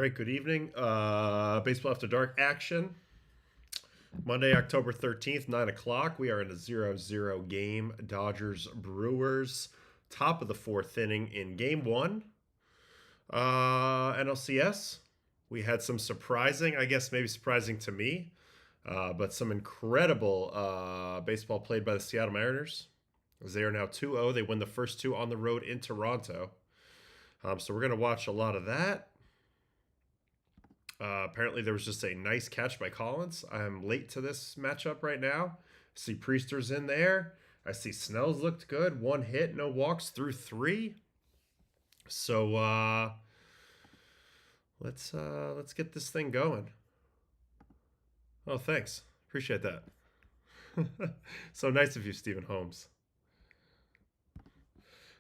right, good evening. Baseball After Dark action. Monday, October 13th, 9 o'clock. We are in a 0-0 game. Dodgers-Brewers. Top of the fourth inning in game one. NLCS. We had some surprising, I guess maybe surprising to me, but some incredible baseball played by the Seattle Mariners. As they are now 2-0. They win the first two on the road in Toronto. So we're going to watch a lot of that. Apparently there was just a nice catch by Collins. I'm late to this matchup right now. I see Priester's in there. I see Snell's looked good. 1 hit, no walks through 3. So let's get this thing going. Oh, thanks. Appreciate that. So nice of you, Stephen Holmes.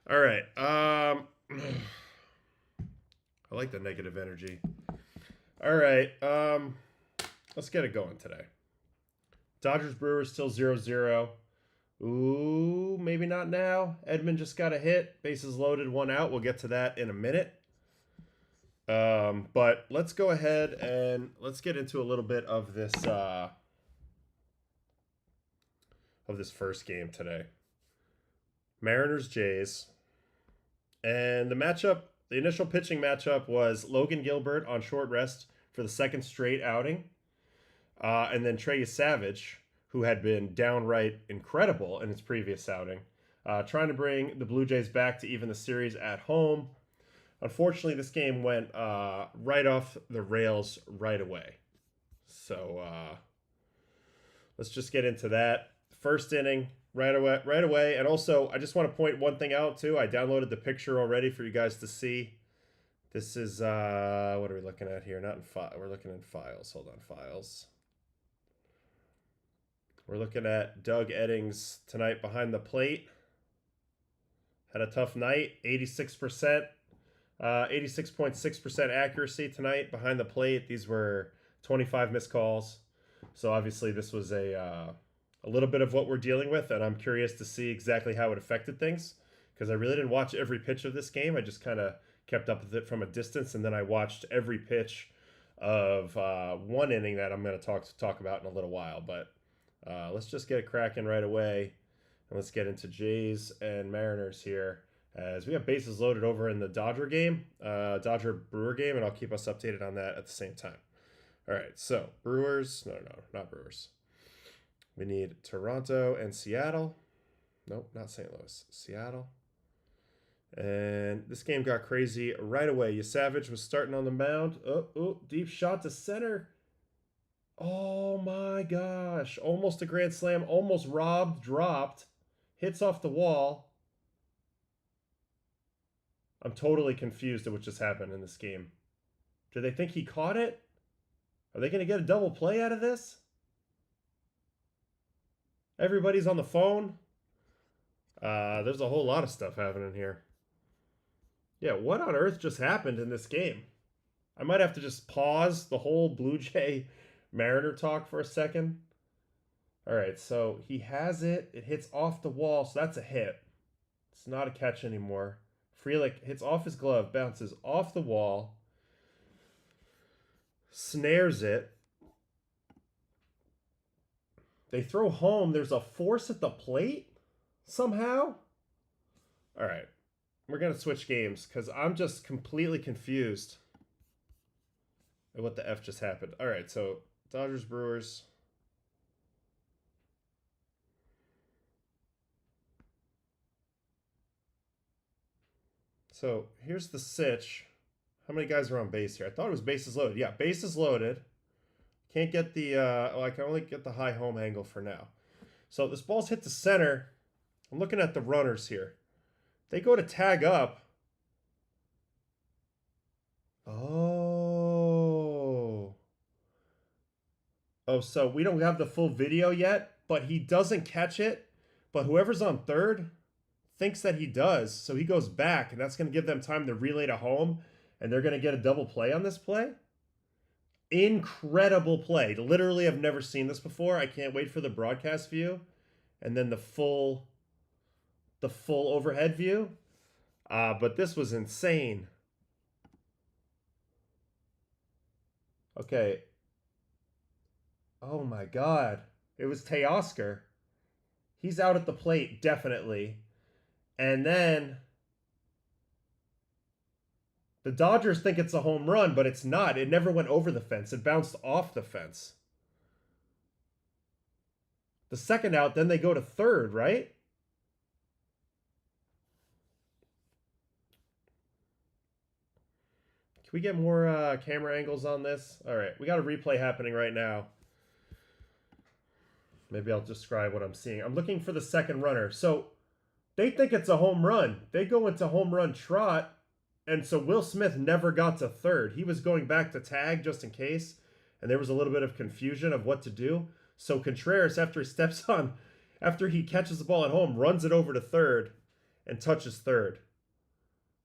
All right. I like the negative energy. All right, let's get it going today. Dodgers-Brewers still 0-0. Ooh, maybe not now. Edman just got a hit. Bases loaded, 1 out. We'll get to that in a minute. But let's go ahead and let's get into a little bit of this first game today. Mariners-Jays. And the initial pitching matchup was Logan Gilbert on short rest for the second straight outing. And then Trey Savage, who had been downright incredible in his previous outing, trying to bring the Blue Jays back to even the series at home. Unfortunately, this game went right off the rails right away. So let's just get into that. First inning, right away. And also, I just want to point one thing out, too. I downloaded the picture already for you guys to see. This is, what are we looking at here? Not in file. We're looking in files. Hold on, files. We're looking at Doug Eddings tonight behind the plate. Had a tough night, 86%. 86.6% accuracy tonight behind the plate. These were 25 missed calls. So obviously this was a little bit of what we're dealing with, and I'm curious to see exactly how it affected things, because I really didn't watch every pitch of this game. I just kind of kept up with it from a distance, and then I watched every pitch of one inning that I'm going to talk about in a little while. But let's just get it cracking right away, and let's get into Jays and Mariners here, as we have bases loaded over in the Dodger-Brewer game, and I'll keep us updated on that at the same time. All right, so Brewers, no, not Brewers. We need Toronto and Seattle. Nope, not St. Louis. Seattle. And this game got crazy right away. Savage was starting on the mound. Oh, deep shot to center. Oh my gosh. Almost a grand slam. Almost robbed. Dropped. Hits off the wall. I'm totally confused at what just happened in this game. Do they think he caught it? Are they going to get a double play out of this? Everybody's on the phone. There's a whole lot of stuff happening here. Yeah, what on earth just happened in this game? I might have to just pause the whole Blue Jay Mariner talk for a second. All right, so he has it. It hits off the wall, so that's a hit. It's not a catch anymore. Frelick hits off his glove, bounces off the wall, snares it. They throw home. There's a force at the plate somehow. All right. We're going to switch games because I'm just completely confused at what the F just happened. All right. So Dodgers-Brewers. So here's the sitch. How many guys are on base here? I thought it was bases loaded. Yeah, bases loaded. Can't get the, I can only get the high home angle for now. So this ball's hit the center. I'm looking at the runners here. They go to tag up. Oh, so we don't have the full video yet, but he doesn't catch it. But whoever's on third thinks that he does. So he goes back, and that's going to give them time to relay to home, and they're going to get a double play on this play. Incredible play. Literally, I've never seen this before. I can't wait for the broadcast view and then the full overhead view. But this was insane. Okay. Oh my God. It was Teoscar. He's out at the plate, definitely. And then the Dodgers think it's a home run, but it's not. It never went over the fence. It bounced off the fence. The second out, then they go to third, right? Can we get more camera angles on this? All right, we got a replay happening right now. Maybe I'll describe what I'm seeing. I'm looking for the second runner. So they think it's a home run. They go into home run trot, and so Will Smith never got to third. He was going back to tag just in case, and there was a little bit of confusion of what to do. So Contreras, after he steps on, after he catches the ball at home, runs it over to third and touches third.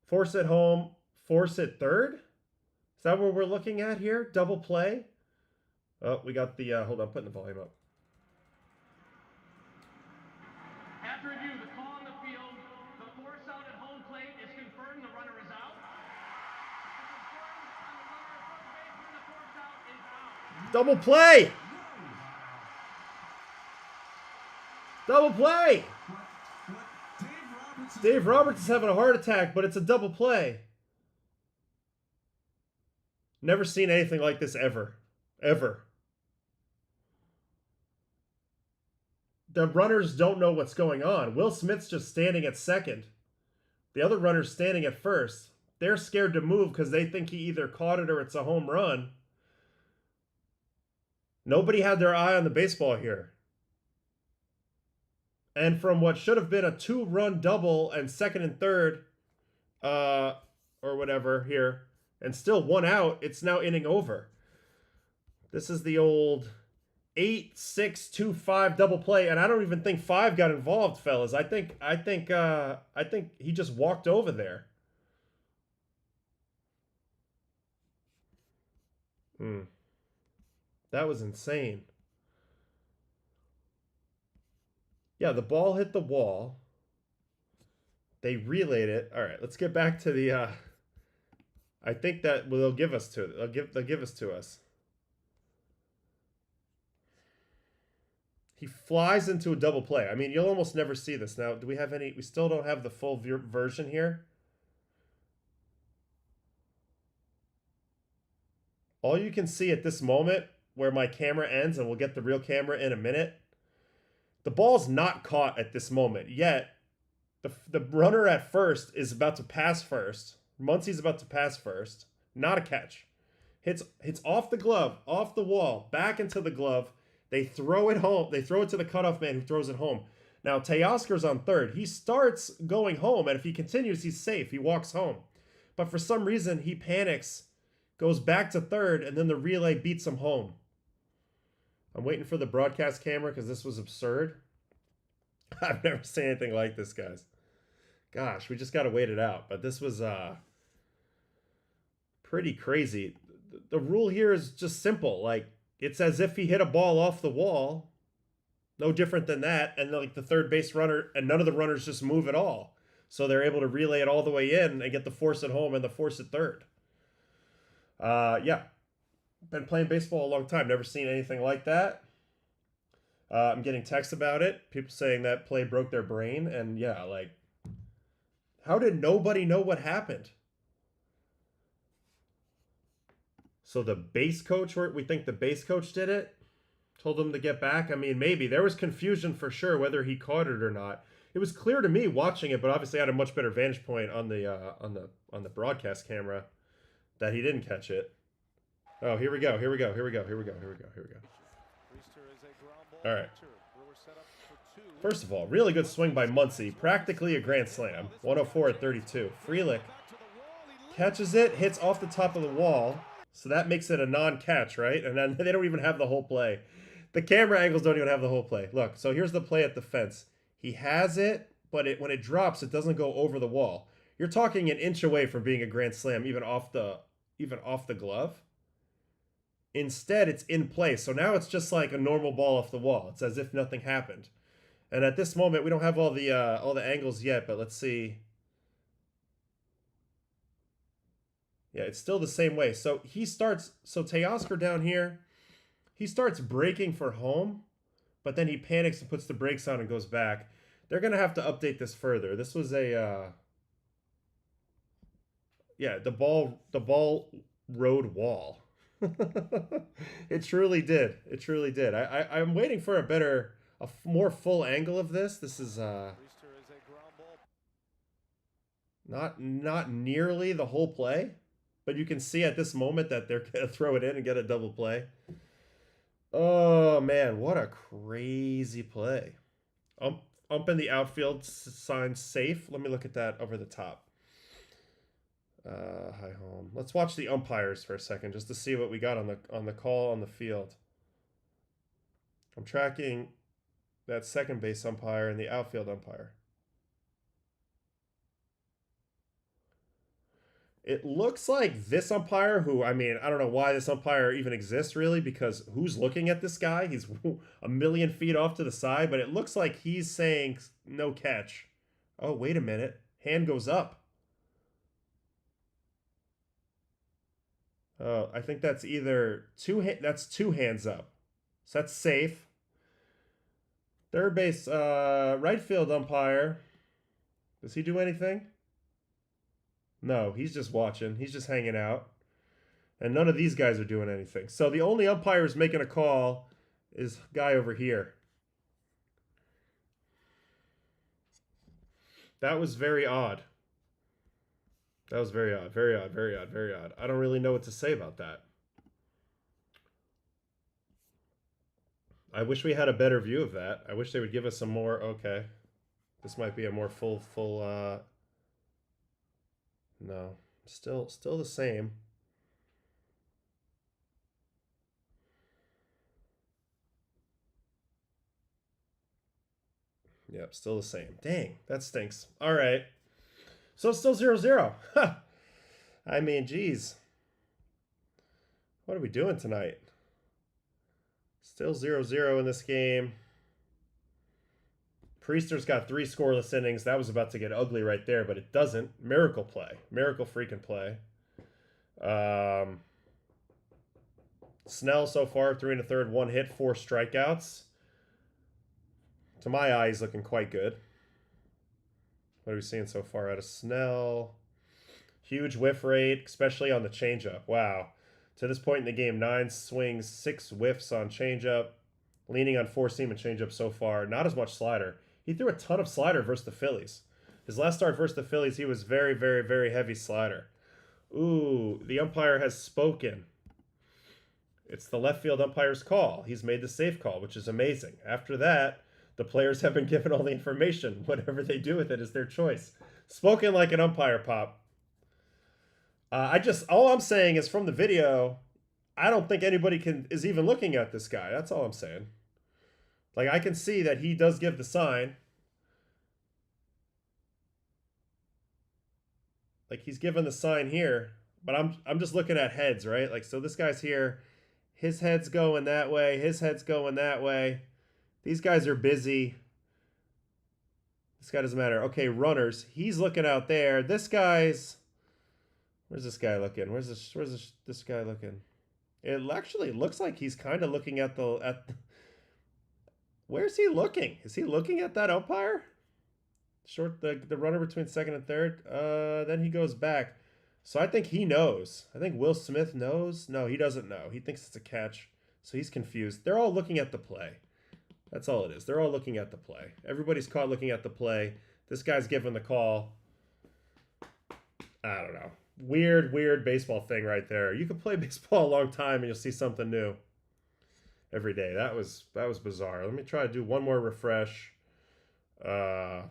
Force it home, force it third? Is that what we're looking at here? Double play? Oh, we got the, hold on, putting the volume up. After review, the call on the field, the force out at home plate is confirmed. The runner is out. Double play! Double play! Dave Roberts is having a heart attack, but it's a double play. Never seen anything like this ever. Ever. The runners don't know what's going on. Will Smith's just standing at second. The other runner's standing at first. They're scared to move because they think he either caught it or it's a home run. Nobody had their eye on the baseball here. And from what should have been a 2-run double and second and third, or whatever here, and still 1 out, it's now inning over. This is the old 8-6-2-5 double play, and I don't even think 5 got involved, fellas. I think he just walked over there. That was insane. Yeah, the ball hit the wall. They relayed it. All right, let's get back to the I think that they'll give us to it. They'll give us to us. He flies into a double play. I mean, you'll almost never see this. Now, do we have any? We still don't have the full version here. All you can see at this moment where my camera ends, and we'll get the real camera in a minute, the ball's not caught at this moment, yet the runner at first is about to pass first. Muncie's about to pass first. Not a catch. Hits off the glove, off the wall, back into the glove. They throw it home. They throw it to the cutoff man who throws it home. Now, Teoscar's on third. He starts going home, and if he continues, he's safe. He walks home. But for some reason, he panics, goes back to third, and then the relay beats him home. I'm waiting for the broadcast camera because this was absurd. I've never seen anything like this, guys. Gosh, we just got to wait it out. But this was pretty crazy. The rule here is just simple. Like, it's as if he hit a ball off the wall. No different than that. And like the third base runner, and none of the runners just move at all. So they're able to relay it all the way in and get the force at home and the force at third. Yeah. Been playing baseball a long time. Never seen anything like that. I'm getting texts about it. People saying that play broke their brain. And yeah, like, how did nobody know what happened? So the base coach, we think the base coach did it? Told him to get back? I mean, maybe. There was confusion for sure whether he caught it or not. It was clear to me watching it, but obviously I had a much better vantage point on the broadcast camera that he didn't catch it. Oh, here we go. All right. First of all, really good swing by Muncie. Practically a grand slam. 104/32. Frelick catches it, hits off the top of the wall. So that makes it a non-catch, right? And then they don't even have the whole play. The camera angles don't even have the whole play. Look, so here's the play at the fence. He has it, but when it drops, it doesn't go over the wall. You're talking an inch away from being a grand slam, even off the glove. Instead, it's in place. So now it's just like a normal ball off the wall. It's as if nothing happened. And at this moment, we don't have all the angles yet, but let's see. Yeah, it's still the same way. So Teoscar down here, he starts braking for home, but then he panics and puts the brakes on and goes back. They're going to have to update this further. This was yeah, the ball rode wall. It truly did. It truly did. I'm waiting for a more full angle of this. This is not nearly the whole play, but you can see at this moment that they're gonna throw it in and get a double play. Oh man, what a crazy play! Ump in the outfield signs safe. Let me look at that over the top. Hi home. Let's watch the umpires for a second just to see what we got on the call on the field. I'm tracking that second base umpire and the outfield umpire. It looks like this umpire, who, I mean, I don't know why this umpire even exists really, because who's looking at this guy? He's a million feet off to the side, but it looks like he's saying no catch. Oh, wait a minute. Hand goes up. I think that's either that's two hands up. So that's safe. Third base, right field umpire. Does he do anything? No, he's just watching. He's just hanging out. And none of these guys are doing anything. So the only umpire who's making a call is guy over here. That was very odd. That was very odd. Very odd. Very odd. Very odd. I don't really know what to say about that. I wish we had a better view of that. I wish they would give us some more. Okay. This might be a more full no. Still the same. Yep, still the same. Dang, that stinks. All right. So it's still 0-0. I mean, geez. What are we doing tonight? Still 0-0 in this game. Priester's got 3 scoreless innings. That was about to get ugly right there, but it doesn't. Miracle play. Miracle freaking play. Snell so far, 3 1/3, 1 hit, 4 strikeouts. To my eye, he's looking quite good. What are we seeing so far out of Snell? Huge whiff rate, especially on the changeup. Wow. To this point in the game, 9 swings, 6 whiffs on changeup. Leaning on 4-seam and changeup so far. Not as much slider. He threw a ton of slider versus the Phillies. His last start versus the Phillies, he was very, very, very heavy slider. Ooh, the umpire has spoken. It's the left field umpire's call. He's made the safe call, which is amazing. After that, the players have been given all the information. Whatever they do with it is their choice. Spoken like an umpire, Pop. All I'm saying is from the video, I don't think anybody is even looking at this guy. That's all I'm saying. Like, I can see that he does give the sign. Like, he's given the sign here, but I'm just looking at heads, right? Like, so this guy's here. His head's going that way. His head's going that way. These guys are busy. This guy doesn't matter. Okay, runners. He's looking out there. This guy's... Where's this guy looking? Where's this guy looking? It actually looks like he's kind of looking at Where's he looking? Is he looking at that umpire? The runner between second and third. Then he goes back. So I think he knows. I think Will Smith knows. No, he doesn't know. He thinks it's a catch. So he's confused. They're all looking at the play. That's all it is. They're all looking at the play. Everybody's caught looking at the play. This guy's giving the call. I don't know. Weird baseball thing right there. You can play baseball a long time and you'll see something new every day. That was bizarre. Let me try to do one more refresh. Let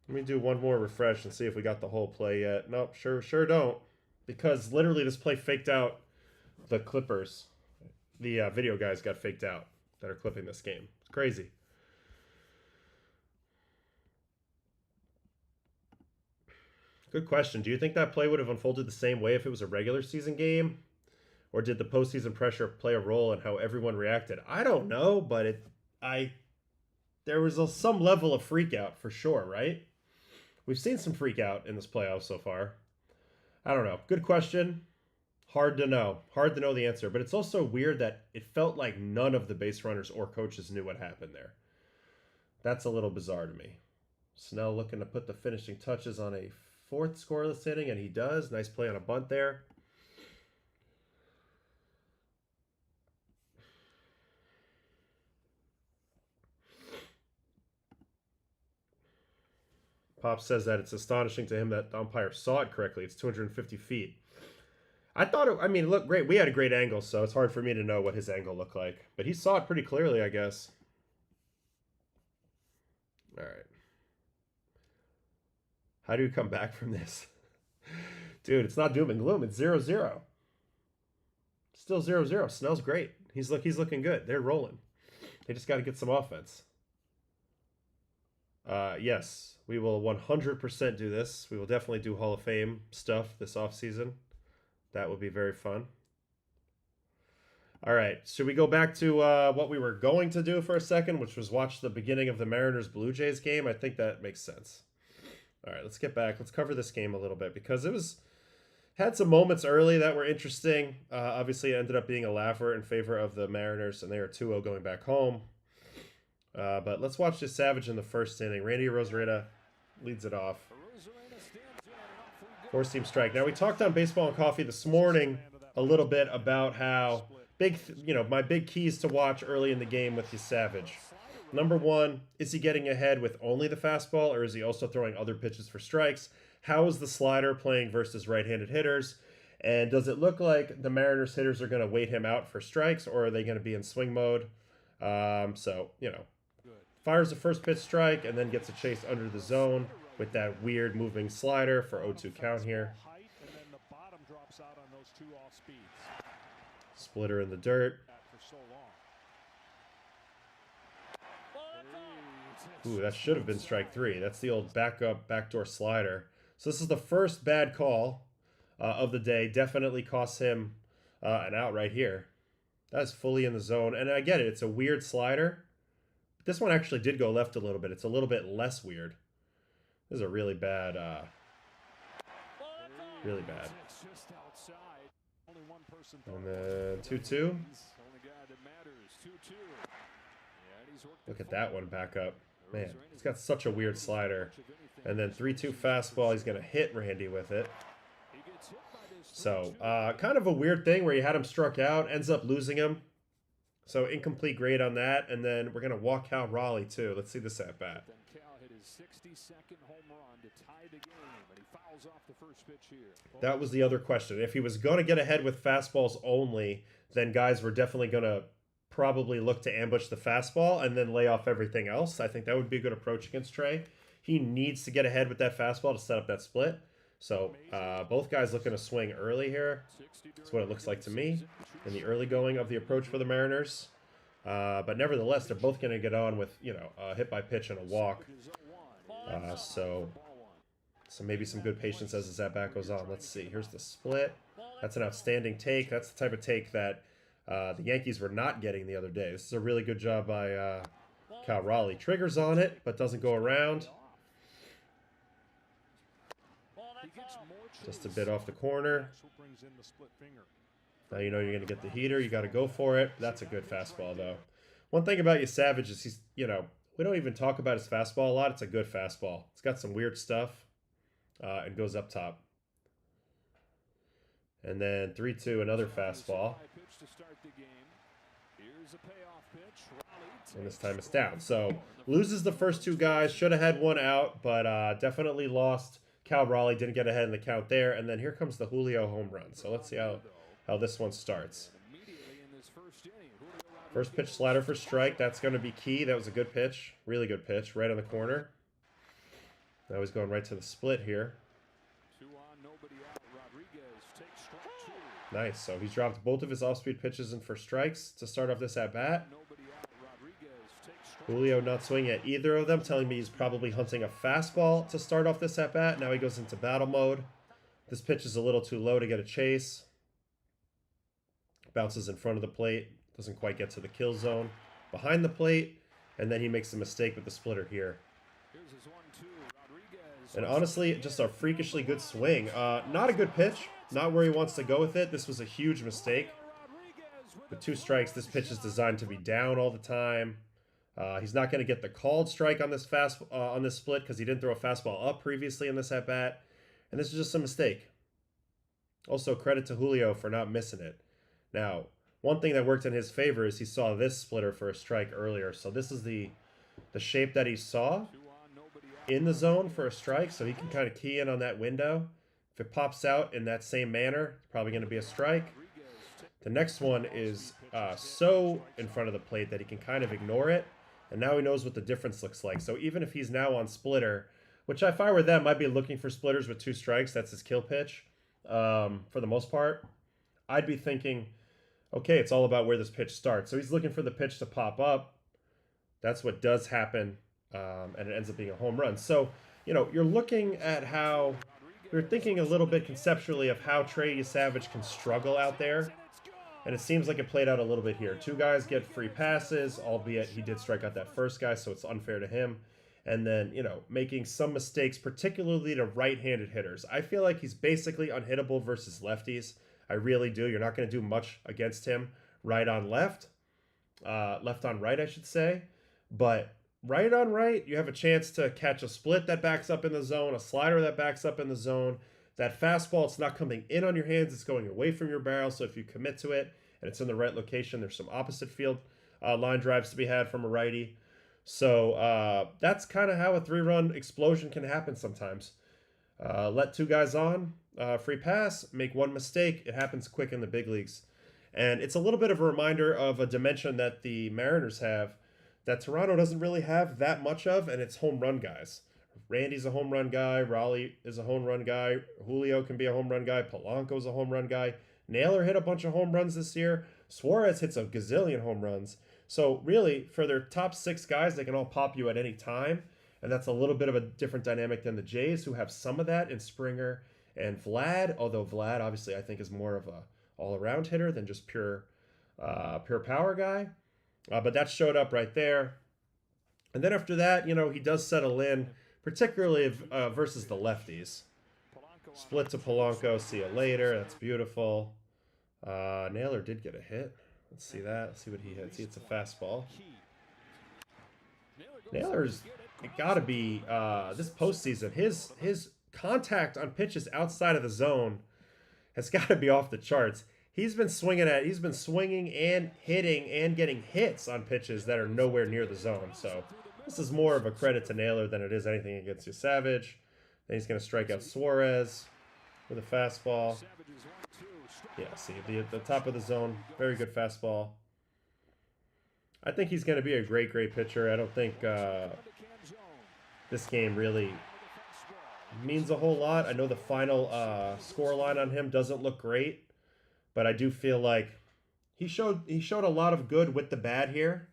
me do one more refresh and see if we got the whole play yet. Nope, sure don't. Because literally this play faked out the Clippers. The video guys got faked out that are clipping this game. It's crazy. Good question. Do you think that play would have unfolded the same way if it was a regular season game? Or did the postseason pressure play a role in how everyone reacted? I don't know, but there was some level of freak out for sure, right? We've seen some freak out in this playoff so far. I don't know. Good question. Hard to know. Hard to know the answer. But it's also weird that it felt like none of the base runners or coaches knew what happened there. That's a little bizarre to me. Snell looking to put the finishing touches on a fourth scoreless inning, and he does. Nice play on a bunt there. Pop says that it's astonishing to him that the umpire saw it correctly. It's 250 feet. I thought it, I mean, it looked great. We had a great angle, so it's hard for me to know what his angle looked like. But he saw it pretty clearly, I guess. All right. How do you come back from this? Dude, it's not doom and gloom. It's 0-0. Still 0-0. Snell's great. He's looking good. They're rolling. They just got to get some offense. Yes, we will 100% do this. We will definitely do Hall of Fame stuff this offseason. That will be very fun. All right, should we go back to what we were going to do for a second, which was watch the beginning of the Mariners-Blue Jays game? I think that makes sense. All right, let's get back. Let's cover this game a little bit because it had some moments early that were interesting. Obviously, it ended up being a laugher in favor of the Mariners, and they are 2-0 going back home. But let's watch this Savage in the first inning. Randy Rosarita leads it off. Four-seam strike. Now, we talked on Baseball and Coffee this morning a little bit about how my big keys to watch early in the game with the Savage. Number one, is he getting ahead with only the fastball, or is he also throwing other pitches for strikes? How is the slider playing versus right-handed hitters? And does it look like the Mariners hitters are going to wait him out for strikes, or are they going to be in swing mode? Fires the first pitch strike and then gets a chase under the zone with that weird moving slider for 0-2 count here. Splitter in the dirt. Ooh, that should have been strike three. That's the old backdoor slider. So this is the first bad call of the day. Definitely costs him an out right here. That is fully in the zone. And I get it. It's a weird slider. But this one actually did go left a little bit. It's a little bit less weird. This is a really bad. Really bad. And then 2-2. Look at that one back up. Man, he's got such a weird slider. And then 3-2 fastball. He's going to hit Randy with it. So, kind of a weird thing where he had him struck out, ends up losing him. So, incomplete grade on that. And then we're going to walk Cal Raleigh, too. Let's see this at bat. That was the other question. If he was going to get ahead with fastballs only, then guys were definitely going to probably look to ambush the fastball and then lay off everything else. I think that would be a good approach against Trey. He needs to get ahead with that fastball to set up that split. So both guys looking to swing early here. That's what it looks like to me in the early going of the approach for the Mariners. But nevertheless, they're both going to get on with, a hit by pitch and a walk. So maybe some good patience as the at-bat goes on. Let's see. Here's the split. That's an outstanding take. That's the type of take that the Yankees were not getting the other day. This is a really good job by Cal Raleigh. Triggers on it, but doesn't go around. Just a bit off the corner. Now you know you're going to get the heater. You got to go for it. That's a good fastball, though. One thing about you Savage is he's, we don't even talk about his fastball a lot. It's a good fastball. It's got some weird stuff and goes up top. And then 3-2, another fastball. And this time it's down. So loses the first two guys. Should have had one out, but definitely lost. Cal Raleigh didn't get ahead in the count there. And then here comes the Julio home run. So let's see how this one starts. First pitch slider for strike. That's going to be key. That was a good pitch. Really good pitch. Right on the corner. Now he's going right to the split here. Nice. So he's dropped both of his off-speed pitches in for strikes to start off this at-bat. Julio not swinging at either of them, telling me he's probably hunting a fastball to start off this at-bat. Now he goes into battle mode. This pitch is a little too low to get a chase. Bounces in front of the plate. Doesn't quite get to the kill zone. Behind the plate. And then he makes a mistake with the splitter here. And honestly, just a freakishly good swing. Not a good pitch. Not where he wants to go with it. This was a huge mistake. With 2 strikes, this pitch is designed to be down all the time. He's not going to get the called strike on this on this split because he didn't throw a fastball up previously in this at bat. And this is just a mistake. Also, credit to Julio for not missing it. Now, one thing that worked in his favor is he saw this splitter for a strike earlier. So this is the shape that he saw in the zone for a strike. So he can kind of key in on that window. If it pops out in that same manner, it's probably going to be a strike. The next one is so in front of the plate that he can kind of ignore it. And now he knows what the difference looks like. So even if he's now on splitter, which if I were them, I'd be looking for splitters with 2 strikes. That's his kill pitch for the most part. I'd be thinking, okay, it's all about where this pitch starts. So he's looking for the pitch to pop up. That's what does happen, and it ends up being a home run. So, you know, you're looking at how, you're thinking a little bit conceptually of how Trey Savage can struggle out there. And it seems like it played out a little bit here. 2 guys get free passes, albeit he did strike out that first guy, so it's unfair to him. And then, you know, making some mistakes, particularly to right-handed hitters. I feel like he's basically unhittable versus lefties. I really do. You're not going to do much against him right on left. Left on right, I should say. But right on right, you have a chance to catch a split that backs up in the zone, a slider that backs up in the zone. That fastball, it's not coming in on your hands, it's going away from your barrel. So if you commit to it and it's in the right location, there's some opposite field line drives to be had from a righty. So that's kind of how a 3-run explosion can happen sometimes. Let 2 guys on, free pass, make 1 mistake. It happens quick in the big leagues. And it's a little bit of a reminder of a dimension that the Mariners have that Toronto doesn't really have that much of, and it's home run guys. Randy's a home run guy. Raleigh is a home run guy. Julio can be a home run guy. Polanco's a home run guy. Naylor hit a bunch of home runs this year. Suarez hits a gazillion home runs. So really, for their top 6 guys, they can all pop you at any time. And that's a little bit of a different dynamic than the Jays, who have some of that in Springer and Vlad. Although Vlad, obviously, I think is more of a all-around hitter than just pure power guy. But that showed up right there. And then after that, you know, he does settle in, particularly versus the lefties. Split to Polanco. See you later. That's beautiful. Naylor did get a hit. Let's see that. Let's see what he hits. He hits a fastball. Naylor's got to be this postseason. His contact on pitches outside of the zone has got to be off the charts. He's been swinging and hitting and getting hits on pitches that are nowhere near the zone. So this is more of a credit to Naylor than it is anything against you, Savage. Then he's going to strike out Suarez with a fastball. Yeah, see, the top of the zone, very good fastball. I think he's going to be a great pitcher. I don't think this game really means a whole lot. I know the final score line on him doesn't look great, but I do feel like he showed a lot of good with the bad here.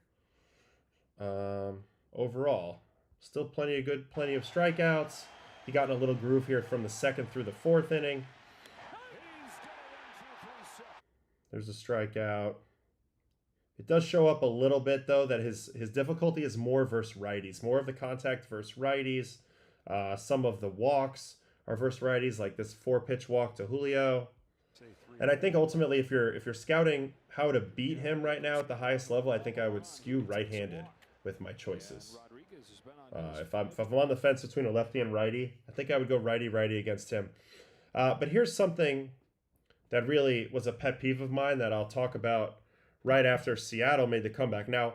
Overall, still plenty of strikeouts. He got in a little groove here from the 2nd through the 4th inning. There's a strikeout. It does show up a little bit, though, that his difficulty is more versus righties. More of the contact versus righties. Some of the walks are versus righties, like this 4-pitch walk to Julio. And I think ultimately, if you're scouting how to beat him right now at the highest level, I think I would skew right-handed with my choices. If I'm on the fence between a lefty and righty, I think I would go righty against him. But here's something that really was a pet peeve of mine that I'll talk about right after Seattle made the comeback. Now,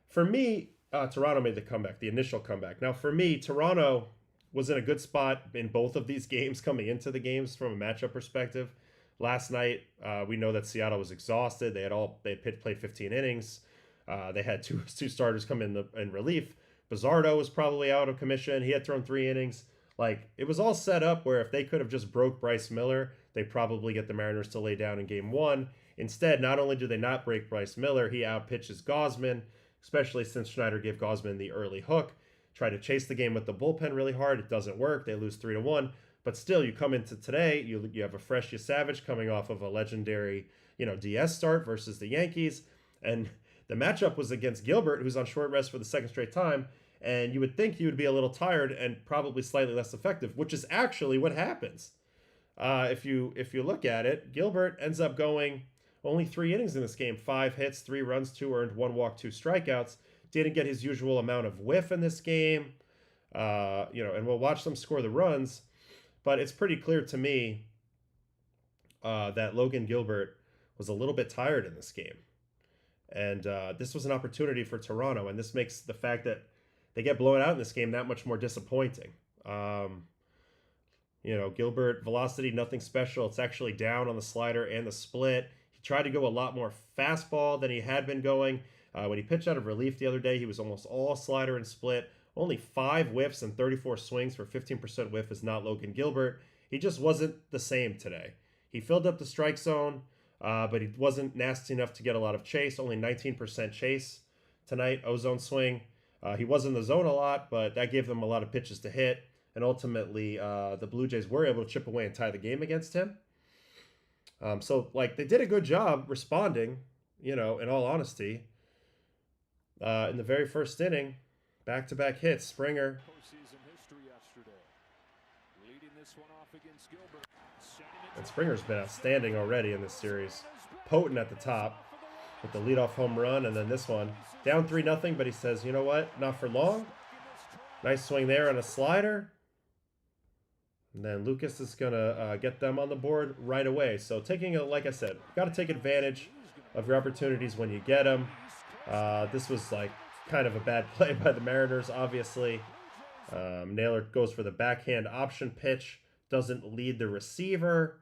for me, Toronto made the comeback, the initial comeback. Now, for me, Toronto was in a good spot in both of these games coming into the games from a matchup perspective. Last night, we know that Seattle was exhausted. They played 15 innings. They had two starters come in relief. Bizzardo was probably out of commission. He had thrown 3 innings. Like, it was all set up where if they could have just broke Bryce Miller, they probably get the Mariners to lay down in game 1. Instead, not only do they not break Bryce Miller, he outpitches Gausman, especially since Schneider gave Gausman the early hook. Tried to chase the game with the bullpen really hard. It doesn't work. They lose 3-1. But still, you come into today, you have a fresh Savage coming off of a legendary, DS start versus the Yankees. And the matchup was against Gilbert, who's on short rest for the 2nd straight time. and you would think you would be a little tired and probably slightly less effective, which is actually what happens. If you look at it, Gilbert ends up going only 3 innings in this game, 5 hits, 3 runs, 2 earned, 1 walk, 2 strikeouts. Didn't get his usual amount of whiff in this game. And we'll watch them score the runs, but it's pretty clear to me that Logan Gilbert was a little bit tired in this game. And this was an opportunity for Toronto, and this makes the fact that they get blown out in this game that much more disappointing. Gilbert, velocity, nothing special. It's actually down on the slider and the split. He tried to go a lot more fastball than he had been going. When he pitched out of relief the other day, he was almost all slider and split. Only 5 whiffs and 34 swings for 15% whiff is not Logan Gilbert. He just wasn't the same today. He filled up the strike zone, but he wasn't nasty enough to get a lot of chase. Only 19% chase tonight, O-zone swing. He was in the zone a lot, but that gave them a lot of pitches to hit. And ultimately, the Blue Jays were able to chip away and tie the game against him. They did a good job responding, in all honesty. In the very first inning, back-to-back hits. Springer. Postseason history yesterday. Leading this one off against Gilbert. And Springer's been outstanding already in this series. Potent at the top with the leadoff home run, and then this one. Down 3-0, but he says, you know what? Not for long. Nice swing there on a slider. And then Lucas is going to get them on the board right away. So like I said, got to take advantage of your opportunities when you get them. This was kind of a bad play by the Mariners, obviously. Naylor goes for the backhand option pitch. Doesn't lead the receiver.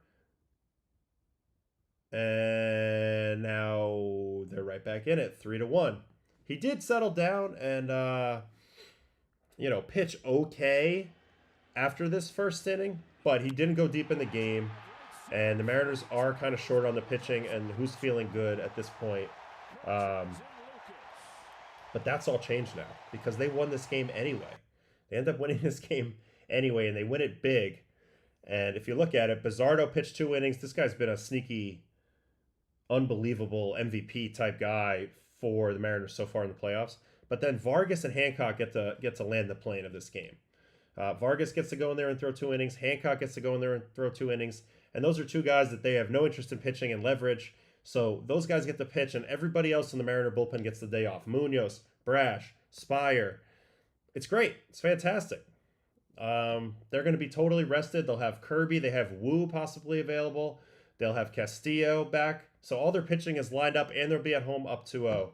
And now they're right back in it, 3-1. He did settle down and, pitch okay after this first inning, but he didn't go deep in the game. And the Mariners are kind of short on the pitching, and who's feeling good at this point. But that's all changed now because they won this game anyway. They end up winning this game anyway, and they win it big. And if you look at it, Bizzardo pitched 2 innings. This guy's been a sneaky, unbelievable MVP type guy for the Mariners so far in the playoffs. But then Vargas and Hancock get to land the plane of this game. Vargas gets to go in there and throw 2 innings. Hancock gets to go in there and throw 2 innings. And those are 2 guys that they have no interest in pitching and leverage. So those guys get to pitch, and everybody else in the Mariner bullpen gets the day off. Munoz, Brash, Spire. It's great. It's fantastic. They're going to be totally rested. They'll have Kirby. They have Wu possibly available. They'll have Castillo back. So all their pitching is lined up, and they'll be at home up 2-0.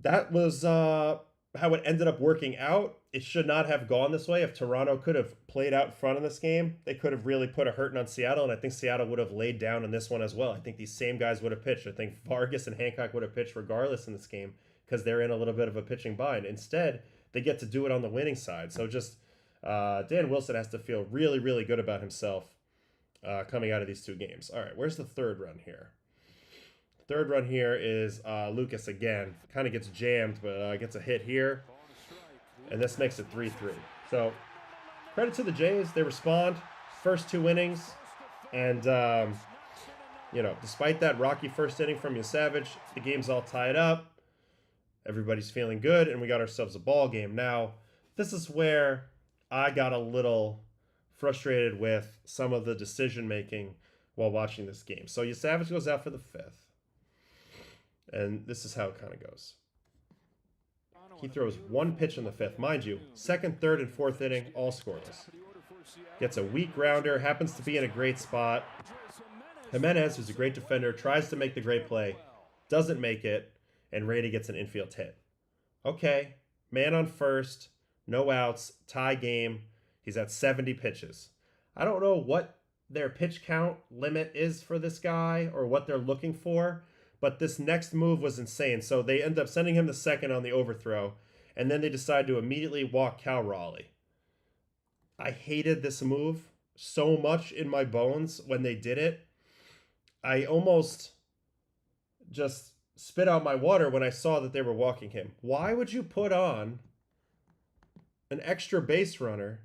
That was how it ended up working out. It should not have gone this way. If Toronto could have played out in front of this game, they could have really put a hurting on Seattle, and I think Seattle would have laid down in this one as well. I think these same guys would have pitched. I think Vargas and Hancock would have pitched regardless in this game because they're in a little bit of a pitching bind. Instead, they get to do it on the winning side. So just Dan Wilson has to feel really, really good about himself coming out of these 2 games. All right, where's the third run here? Third run here is Lucas again. Kind of gets jammed, but gets a hit here. And this makes it 3-3. So credit to the Jays. They respond. First 2 innings. And, despite that rocky first inning from Savage, the game's all tied up. Everybody's feeling good, and we got ourselves a ball game. Now, this is where I got a little frustrated with some of the decision-making while watching this game. So Savage goes out for the 5th. And this is how it kind of goes. He throws 1 pitch in the 5th. Mind you, 2nd, 3rd, and 4th inning, all scoreless. Gets a weak grounder, happens to be in a great spot. Jimenez, who's a great defender, tries to make the great play, doesn't make it, and Rady gets an infield hit. Okay, man on first, no outs, tie game. He's at 70 pitches. I don't know what their pitch count limit is for this guy or what they're looking for, but this next move was insane. So they end up sending him to second on the overthrow, and then they decide to immediately walk Cal Raleigh. I hated this move so much in my bones when they did it. I almost just spit out my water when I saw that they were walking him. Why would you put on an extra base runner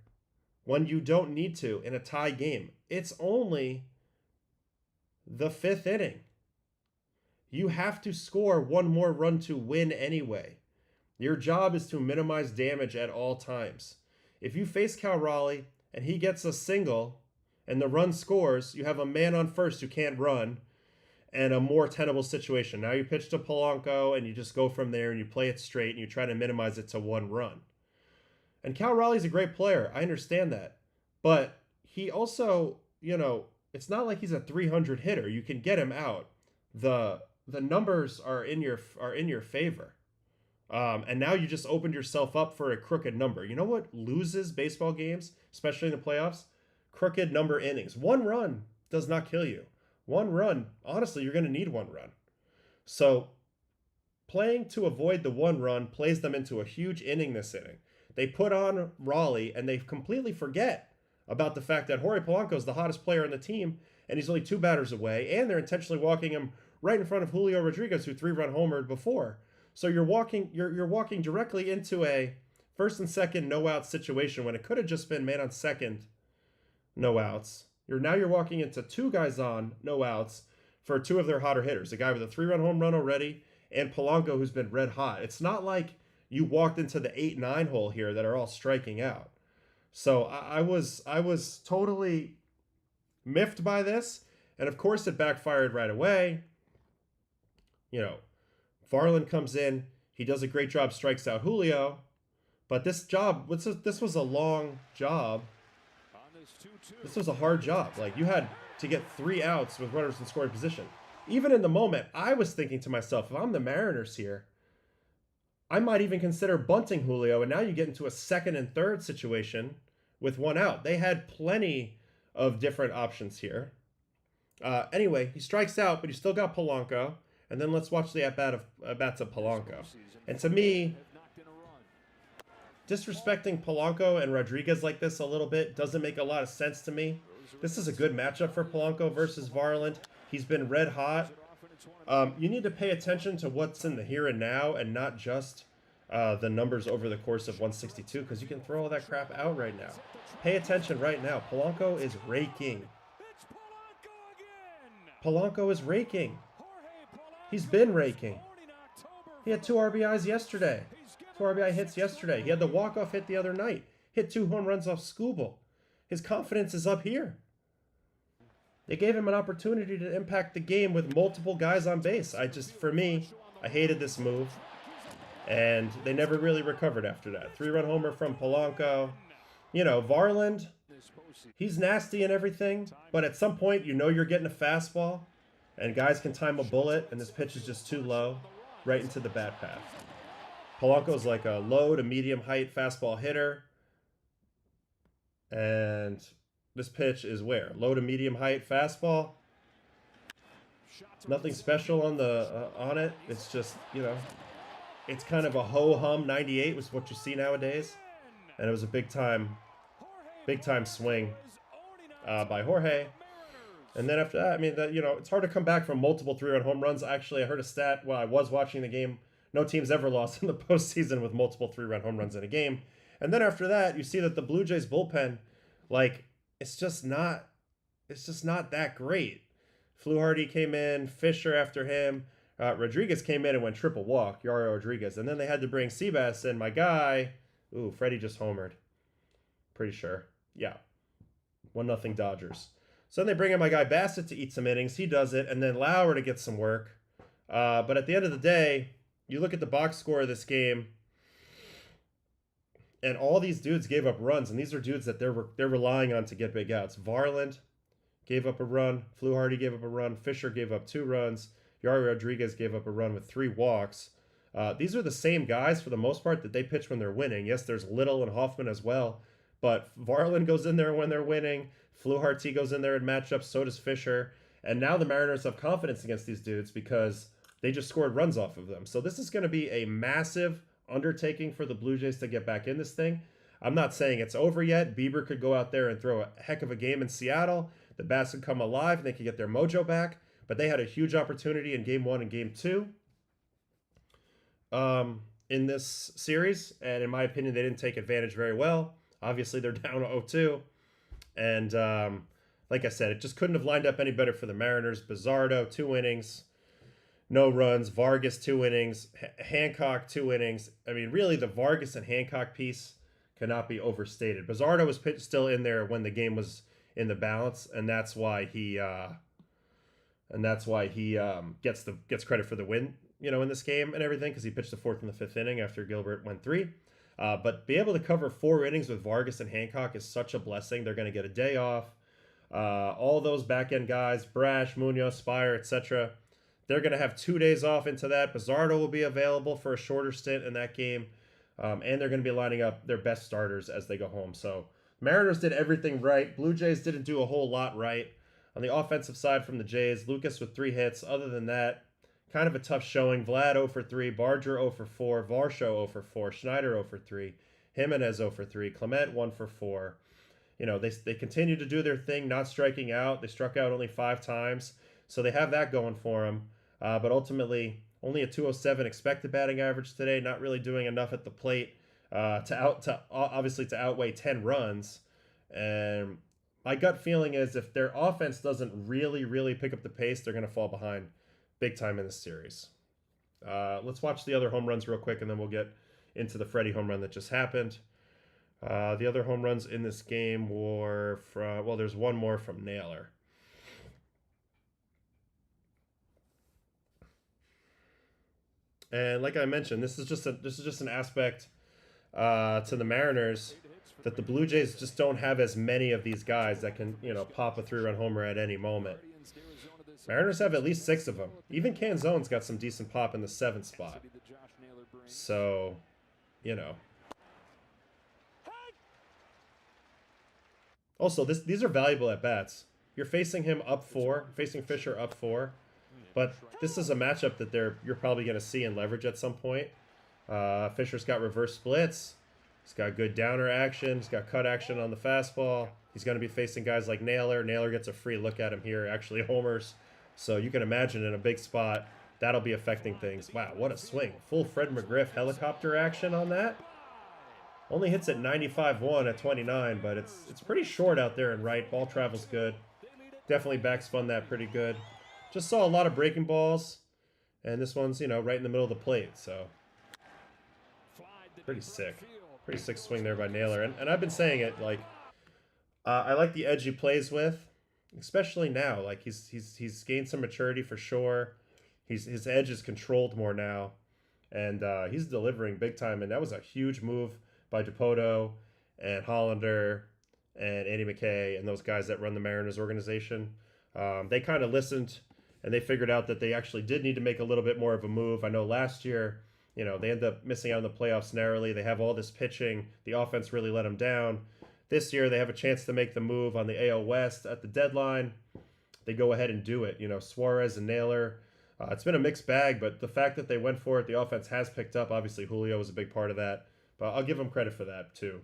when you don't need to in a tie game? It's only the 5th inning. You have to score 1 more run to win anyway. Your job is to minimize damage at all times. If you face Cal Raleigh and he gets a single and the run scores, you have a man on first who can't run and a more tenable situation. Now you pitch to Polanco and you just go from there and you play it straight and you try to minimize it to one run. And Cal Raleigh's a great player. I understand that. But he also, it's not like he's a 300 hitter. You can get him out. The numbers are in your favor. And now you just opened yourself up for a crooked number. You know what loses baseball games, especially in the playoffs? Crooked number innings. One run does not kill you. One run, honestly, you're going to need one run. So playing to avoid the one run plays them into a huge inning this inning. They put on Raleigh and they completely forget about the fact that Jorge Polanco is the hottest player on the team and he's only 2 batters away, and they're intentionally walking him right in front of Julio Rodriguez, who 3-run homered before. So you're walking directly into a first and second no out situation when it could have just been man on second, no outs. You're walking into 2 guys on, no outs for 2 of their hotter hitters. A guy with a 3-run home run already and Polanco, who's been red hot. It's not like you walked into the 8-9 hole here that are all striking out. So I was totally miffed by this, and of course it backfired right away. Varland comes in, he does a great job, strikes out Julio, but this was a long job. This was a hard job. Like, you had to get 3 outs with runners in scoring position. Even in the moment, I was thinking to myself, if I'm the Mariners here, I might even consider bunting Julio, and now you get into a second and third situation with 1 out. They had plenty of different options here. Anyway, he strikes out, but he still got Polanco. And then let's watch the at-bats of Polanco. And to me, disrespecting Polanco and Rodriguez like this a little bit doesn't make a lot of sense to me. This is a good matchup for Polanco versus Varland. He's been red hot. You need to pay attention to what's in the here and now and not just the numbers over the course of 162, because you can throw all that crap out right now. Pay attention right now. Polanco is raking. Polanco is raking. He's been raking. He had 2 RBIs yesterday. 2 RBI hits yesterday. He had the walk-off hit the other night. Hit 2 home runs off Skubal. His confidence is up here. They gave him an opportunity to impact the game with multiple guys on base. For me, I hated this move. And they never really recovered after that. 3-run homer from Polanco. Varland, he's nasty and everything, but at some point, you're getting a fastball, and guys can time a bullet, and this pitch is just too low, right into the bat path. Polanco's like a low to medium height fastball hitter, and this pitch is where? Low to medium height fastball. Nothing special on it. It's just, it's kind of a ho-hum 98 was what you see nowadays. And it was a big time swing by Jorge. And then after that, it's hard to come back from multiple 3-run home runs. Actually, I heard a stat while I was watching the game. No team's ever lost in the postseason with multiple 3-run home runs in a game. And then after that, you see that the Blue Jays bullpen, it's just not that great. Fluharty came in, Fisher after him. Rodriguez came in and went triple walk, Yari Rodriguez. And then they had to bring Seabass in, my guy. Ooh, Freddie just homered. Pretty sure. Yeah. 1-0 Dodgers. So then they bring in my guy Bassett to eat some innings. He does it. And then Lauer to get some work. But at the end of the day, you look at the box score of this game, and all these dudes gave up runs. And these are dudes that they're relying on to get big outs. Varland gave up a run. Fluharty gave up a run. Fisher gave up 2 runs. Yari Rodriguez gave up a run with 3 walks. These are the same guys for the most part that they pitch when they're winning. Yes, there's Little and Hoffman as well, but Varland goes in there when they're winning. Fluharty goes in there in matchups. So does Fisher. And now the Mariners have confidence against these dudes because they just scored runs off of them. So this is going to be a massive undertaking for the Blue Jays to get back in this thing. I'm not saying it's over yet. Bieber could go out there and throw a heck of a game in Seattle. The Bats could come alive and they could get their mojo back. But they had a huge opportunity in Game 1 and Game 2 in this series. And in my opinion, they didn't take advantage very well. Obviously, they're down 0-2. And like I said, it just couldn't have lined up any better for the Mariners. Bizzardo, 2 innings. no runs. Vargas 2 innings, Hancock 2 innings. I mean, really, the Vargas and Hancock piece cannot be overstated. Bizzardo was still in there when the game was in the balance, and that's why he gets credit for the win, in this game and everything, because he pitched the 4th and the 5th inning after Gilbert went 3. But be able to cover 4 innings with Vargas and Hancock is such a blessing. They're going to get a day off. All those back end guys, Brash, Munoz, Spire, etc., they're going to have 2 days off into that. Bizzardo will be available for a shorter stint in that game. And they're going to be lining up their best starters as they go home. So Mariners did everything right. Blue Jays didn't do a whole lot right. On the offensive side from the Jays, Lucas with 3 hits. Other than that, kind of a tough showing. Vlad 0 for 3, Barger 0 for 4, Varsho 0 for 4, Schneider 0 for 3, Jimenez 0 for 3, Clement 1 for 4. They continue to do their thing, not striking out. They struck out only 5 times, so they have that going for them. But ultimately, only a 207 expected batting average today. Not really doing enough at the plate to outweigh 10 runs. And my gut feeling is if their offense doesn't really pick up the pace, they're going to fall behind big time in this series. Let's watch the other home runs real quick, and then we'll get into the Freddie home run that just happened. The other home runs in this game were from, well, there's one more from Naylor. And like I mentioned, this is just an aspect to the Mariners that the Blue Jays just don't have as many of these guys that can, pop a 3-run homer at any moment. Mariners have at least 6 of them. Even Canzone's got some decent pop in the 7th spot. So, Also, these are valuable at bats. You're facing him up 4, facing Fisher up 4. But this is a matchup that you're probably going to see and leverage at some point. Fisher's got reverse splits. He's got good downer action. He's got cut action on the fastball. He's going to be facing guys like Naylor. Naylor gets a free look at him here, actually homers. So you can imagine in a big spot, that'll be affecting things. Wow, what a swing. Full Fred McGriff helicopter action on that. Only hits at 95-1 at 29, but it's pretty short out there and right. Ball travels good. Definitely backspun that pretty good. Just saw a lot of breaking balls, and this one's, right in the middle of the plate, so pretty sick. Pretty sick swing there by Naylor. And I've been saying it, I like the edge he plays with, especially now. He's gained some maturity for sure. His edge is controlled more now, and he's delivering big time, and that was a huge move by DePoto and Hollander and Andy McKay and those guys that run the Mariners organization. They kind of listened, and they figured out that they actually did need to make a little bit more of a move. I know last year, they ended up missing out on the playoffs narrowly. They have all this pitching. The offense really let them down. This year, they have a chance to make the move on the AL West at the deadline. They go ahead and do it. Suarez and Naylor. It's been a mixed bag, but the fact that they went for it, the offense has picked up. Obviously, Julio was a big part of that. But I'll give them credit for that, too.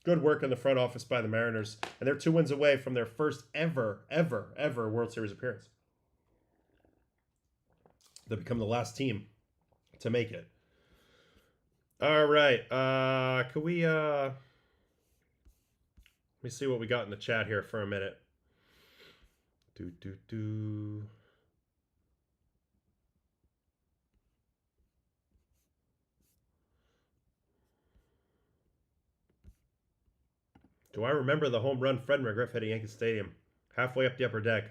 Good work in the front office by the Mariners. And they're 2 wins away from their first ever World Series appearance. They become the last team to make it. All right. Let me see what we got in the chat here for a minute. Do I remember the home run Fred McGriff hit at Yankee Stadium? Halfway up the upper deck.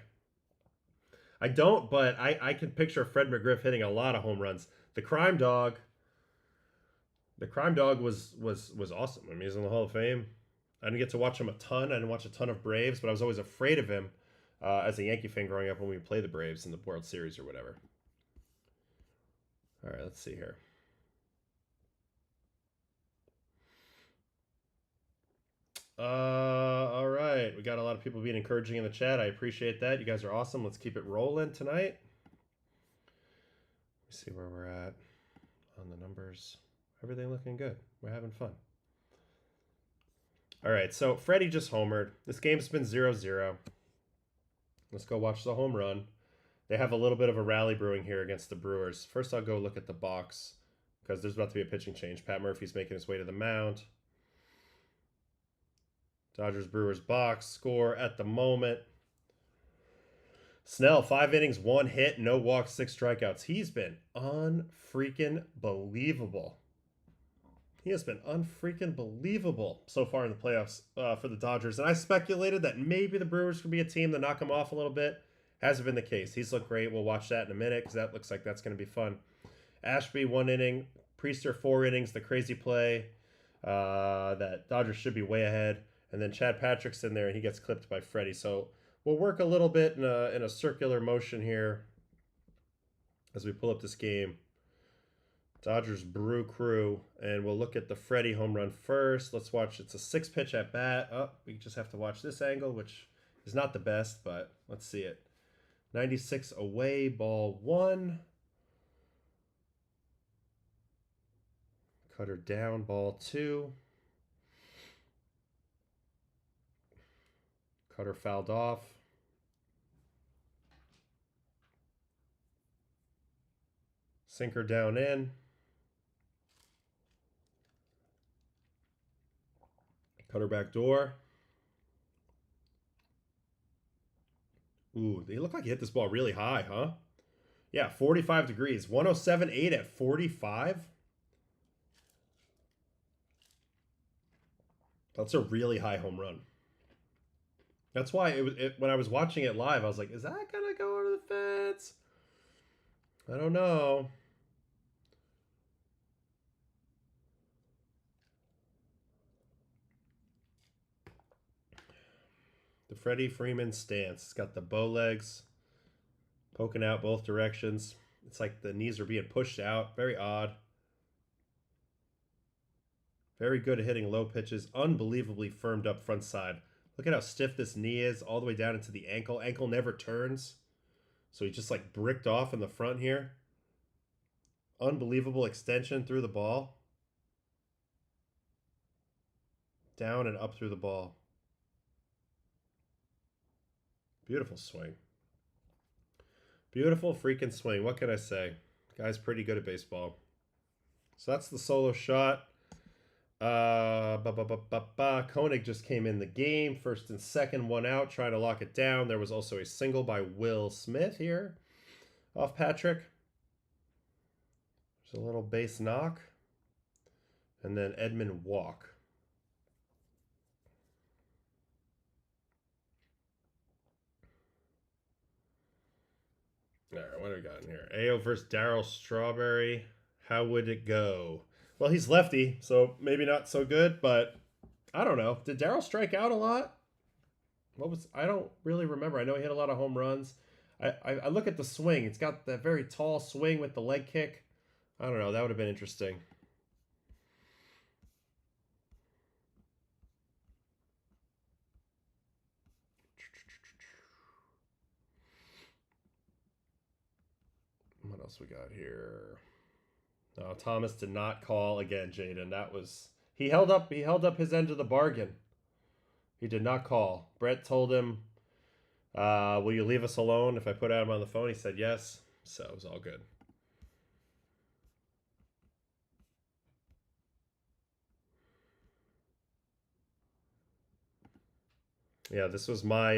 I don't, but I can picture Fred McGriff hitting a lot of home runs. The Crime Dog was awesome. I mean, he's in the Hall of Fame. I didn't get to watch him a ton. I didn't watch a ton of Braves, but I was always afraid of him as a Yankee fan growing up when we played the Braves in the World Series or whatever. All right, let's see here. All right. We got a lot of people being encouraging in the chat. I appreciate that. You guys are awesome. Let's keep it rolling tonight. Let's see where we're at on the numbers. Everything looking good. We're having fun. All right. So Freddie just homered. This game's been 0-0. Let's go watch the home run. They have a little bit of a rally brewing here against the Brewers. First, I'll go look at the box because there's about to be a pitching change. Pat Murphy's making his way to the mound. Dodgers-Brewers box score at the moment. Snell, 5 innings, 1 hit, no walks, 6 strikeouts. He's been unfreaking believable. He has been unfreaking believable so far in the playoffs for the Dodgers. And I speculated that maybe the Brewers could be a team to knock him off a little bit. Hasn't been the case. He's looked great. We'll watch that in a minute because that looks like that's going to be fun. Ashby, 1 inning. Priester, 4 innings. The crazy play that Dodgers should be way ahead. And then Chad Patrick's in there and he gets clipped by Freddie. So we'll work a little bit in a circular motion here as we pull up this game. Dodgers Brew Crew, and we'll look at the Freddie home run first. Let's watch. It's a 6-pitch at bat. Oh, we just have to watch this angle, which is not the best, but let's see it. 96 away, ball 1. Cutter down, ball 2. Cutter fouled off. Sinker down in. Cutter back door. Ooh, they look like he hit this ball really high, huh? Yeah, 45 degrees. 107.8 at 45. That's a really high home run. That's why when I was watching it live, I was like, is that going to go over the fence? I don't know. The Freddie Freeman stance. It's got the bow legs poking out both directions. It's like the knees are being pushed out. Very odd. Very good at hitting low pitches. Unbelievably firmed up front side. Look at how stiff this knee is all the way down into the ankle. Ankle never turns. So he just like bricked off in the front here. Unbelievable extension through the ball. Down and up through the ball. Beautiful swing. Beautiful freaking swing. What can I say? Guy's pretty good at baseball. So that's the solo shot. Koenig just came in the game. First and second, 1 out, trying to lock it down. There was also a single by Will Smith here off Patrick. There's a little base knock. And then Edmund walk. All right, what do we got in here? AO versus Darryl Strawberry. How would it go? Well, he's lefty, so maybe not so good, but I don't know. Did Darryl strike out a lot? I don't really remember. I know he hit a lot of home runs. I look at the swing. It's got that very tall swing with the leg kick. I don't know. That would have been interesting. What else we got here? No, Thomas did not call again, Jaden. That was he held up his end of the bargain. He did not call. Brett told him, will you leave us alone if I put Adam on the phone? He said yes. So it was all good. Yeah, this was my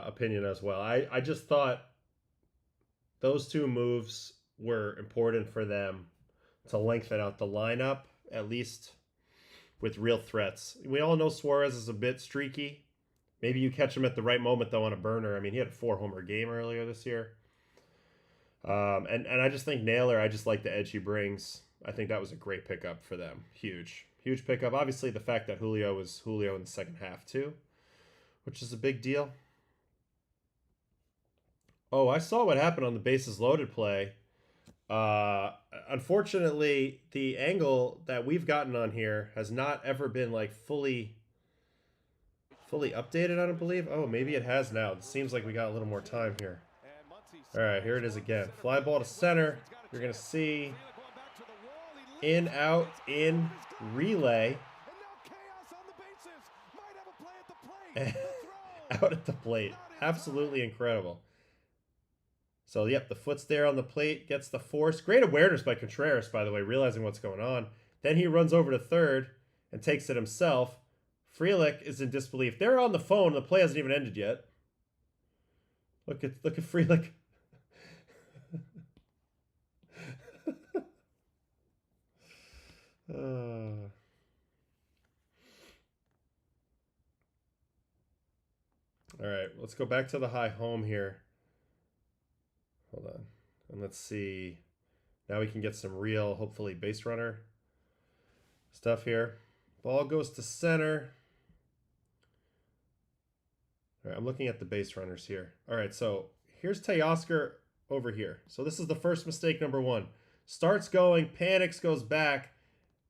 opinion as well. I just thought those two moves were important for them to lengthen out the lineup, at least with real threats. We all know Suarez is a bit streaky. Maybe you catch him at the right moment, though, on a burner. I mean, he had a 4-homer game earlier this year. And I just think Naylor, I just like the edge he brings. I think that was a great pickup for them. Huge pickup. Obviously, the fact that Julio was Julio in the second half, too, which is a big deal. Oh, I saw what happened on the bases loaded play. Unfortunately, the angle that we've gotten on here has not ever been like fully updated, I don't believe. Oh, maybe it has now. It seems like we got a little more time here. All right, here it is again. Fly ball to center. You're going to see in, out, in, relay. Out at the plate. Absolutely incredible. So, yep, the foot's there on the plate, gets the force. Great awareness by Contreras, by the way, realizing what's going on. Then he runs over to third and takes it himself. Frelick is in disbelief. They're on the phone. The play hasn't even ended yet. Look at Freelick. All right, let's go back to the high home here. Hold on. And let's see. Now we can get some real, hopefully, base runner stuff here. Ball goes to center. All right, I'm looking at the base runners here. All right, so here's Teoscar over here. So this is the first mistake, number one. Starts going, panics, goes back.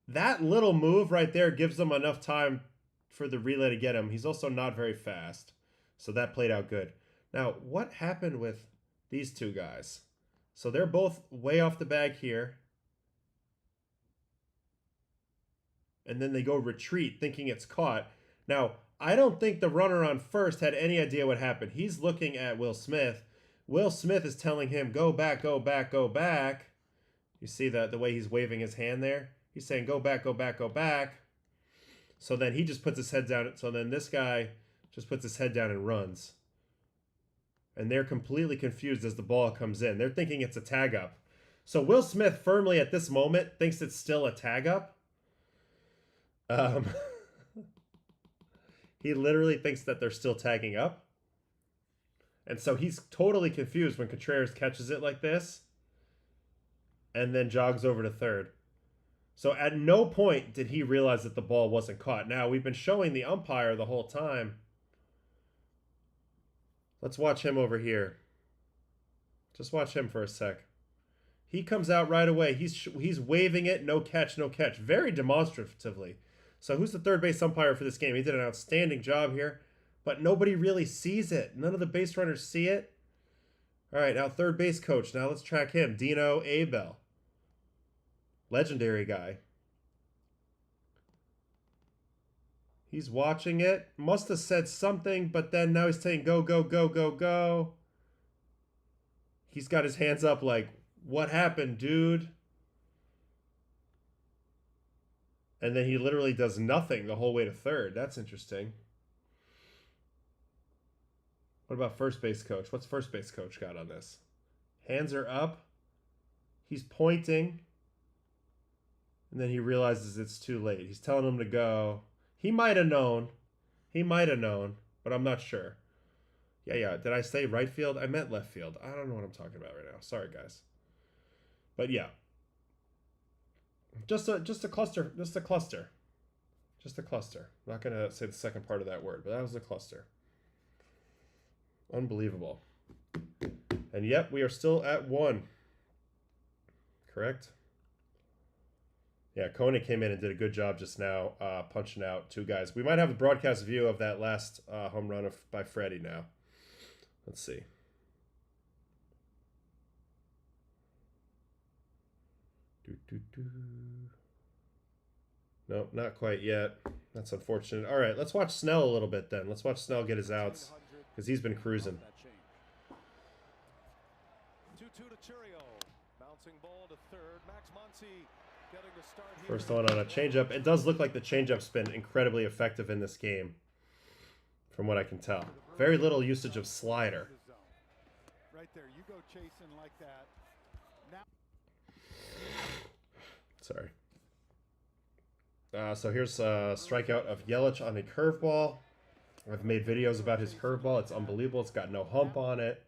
That little move right there gives them enough time for the relay to get him. He's also not very fast. So that played out good. Now, what happened with these two guys? So they're both way off the bag here. And then they go retreat thinking it's caught. Now, I don't think the runner on first had any idea what happened. He's looking at Will Smith. Will Smith is telling him, go back, go back, go back. You see the way he's waving his hand there? He's saying, go back, go back, go back. So then he just puts his head down. So then this guy just puts his head down and runs. And they're completely confused as the ball comes in. They're thinking it's a tag up. So Will Smith firmly at this moment thinks it's still a tag up. He literally thinks that they're still tagging up. And so he's totally confused when Contreras catches it like this and then jogs over to third. So at no point did he realize that the ball wasn't caught. Now, we've been showing the umpire the whole time. Let's watch him over here. Just watch him for a sec. He comes out right away. He's waving it, no catch, no catch. Very demonstratively. So who's the third base umpire for this game? He did an outstanding job here, but nobody really sees it. None of the base runners see it. All right, now third base coach. Now let's track him. Dino Abel. Legendary guy. He's watching it. Must have said something, but then now he's saying go, go, go, go, go. He's got his hands up like, what happened, dude? And then he literally does nothing the whole way to third. That's interesting. What about first base coach? What's first base coach got on this? Hands are up. He's pointing. And then he realizes it's too late. He's telling him to go. He might have known. He might have known, but I'm not sure. Yeah. Did I say right field? I meant left field. I don't know what I'm talking about right now. Sorry, guys. But yeah. Just a cluster. Just a cluster. Just a cluster. I'm not going to say the second part of that word, but that was a cluster. Unbelievable. And yep, we are still at 1. Correct? Yeah, Koenig came in and did a good job just now punching out 2 guys. We might have a broadcast view of that last home run by Freddie now. Let's see. Nope, not quite yet. That's unfortunate. All right, let's watch Snell a little bit then. Let's watch Snell get his outs because he's been cruising. 2-2 to Churio. Bouncing ball to third. Max Muncy getting the start here. First one on a changeup. It does look like the changeup's been incredibly effective in this game, from what I can tell. Very little usage of slider. Right there, you go chasing like that. Sorry. So here's a strikeout of Yelich on a curveball. I've made videos about his curveball. It's unbelievable. It's got no hump on it.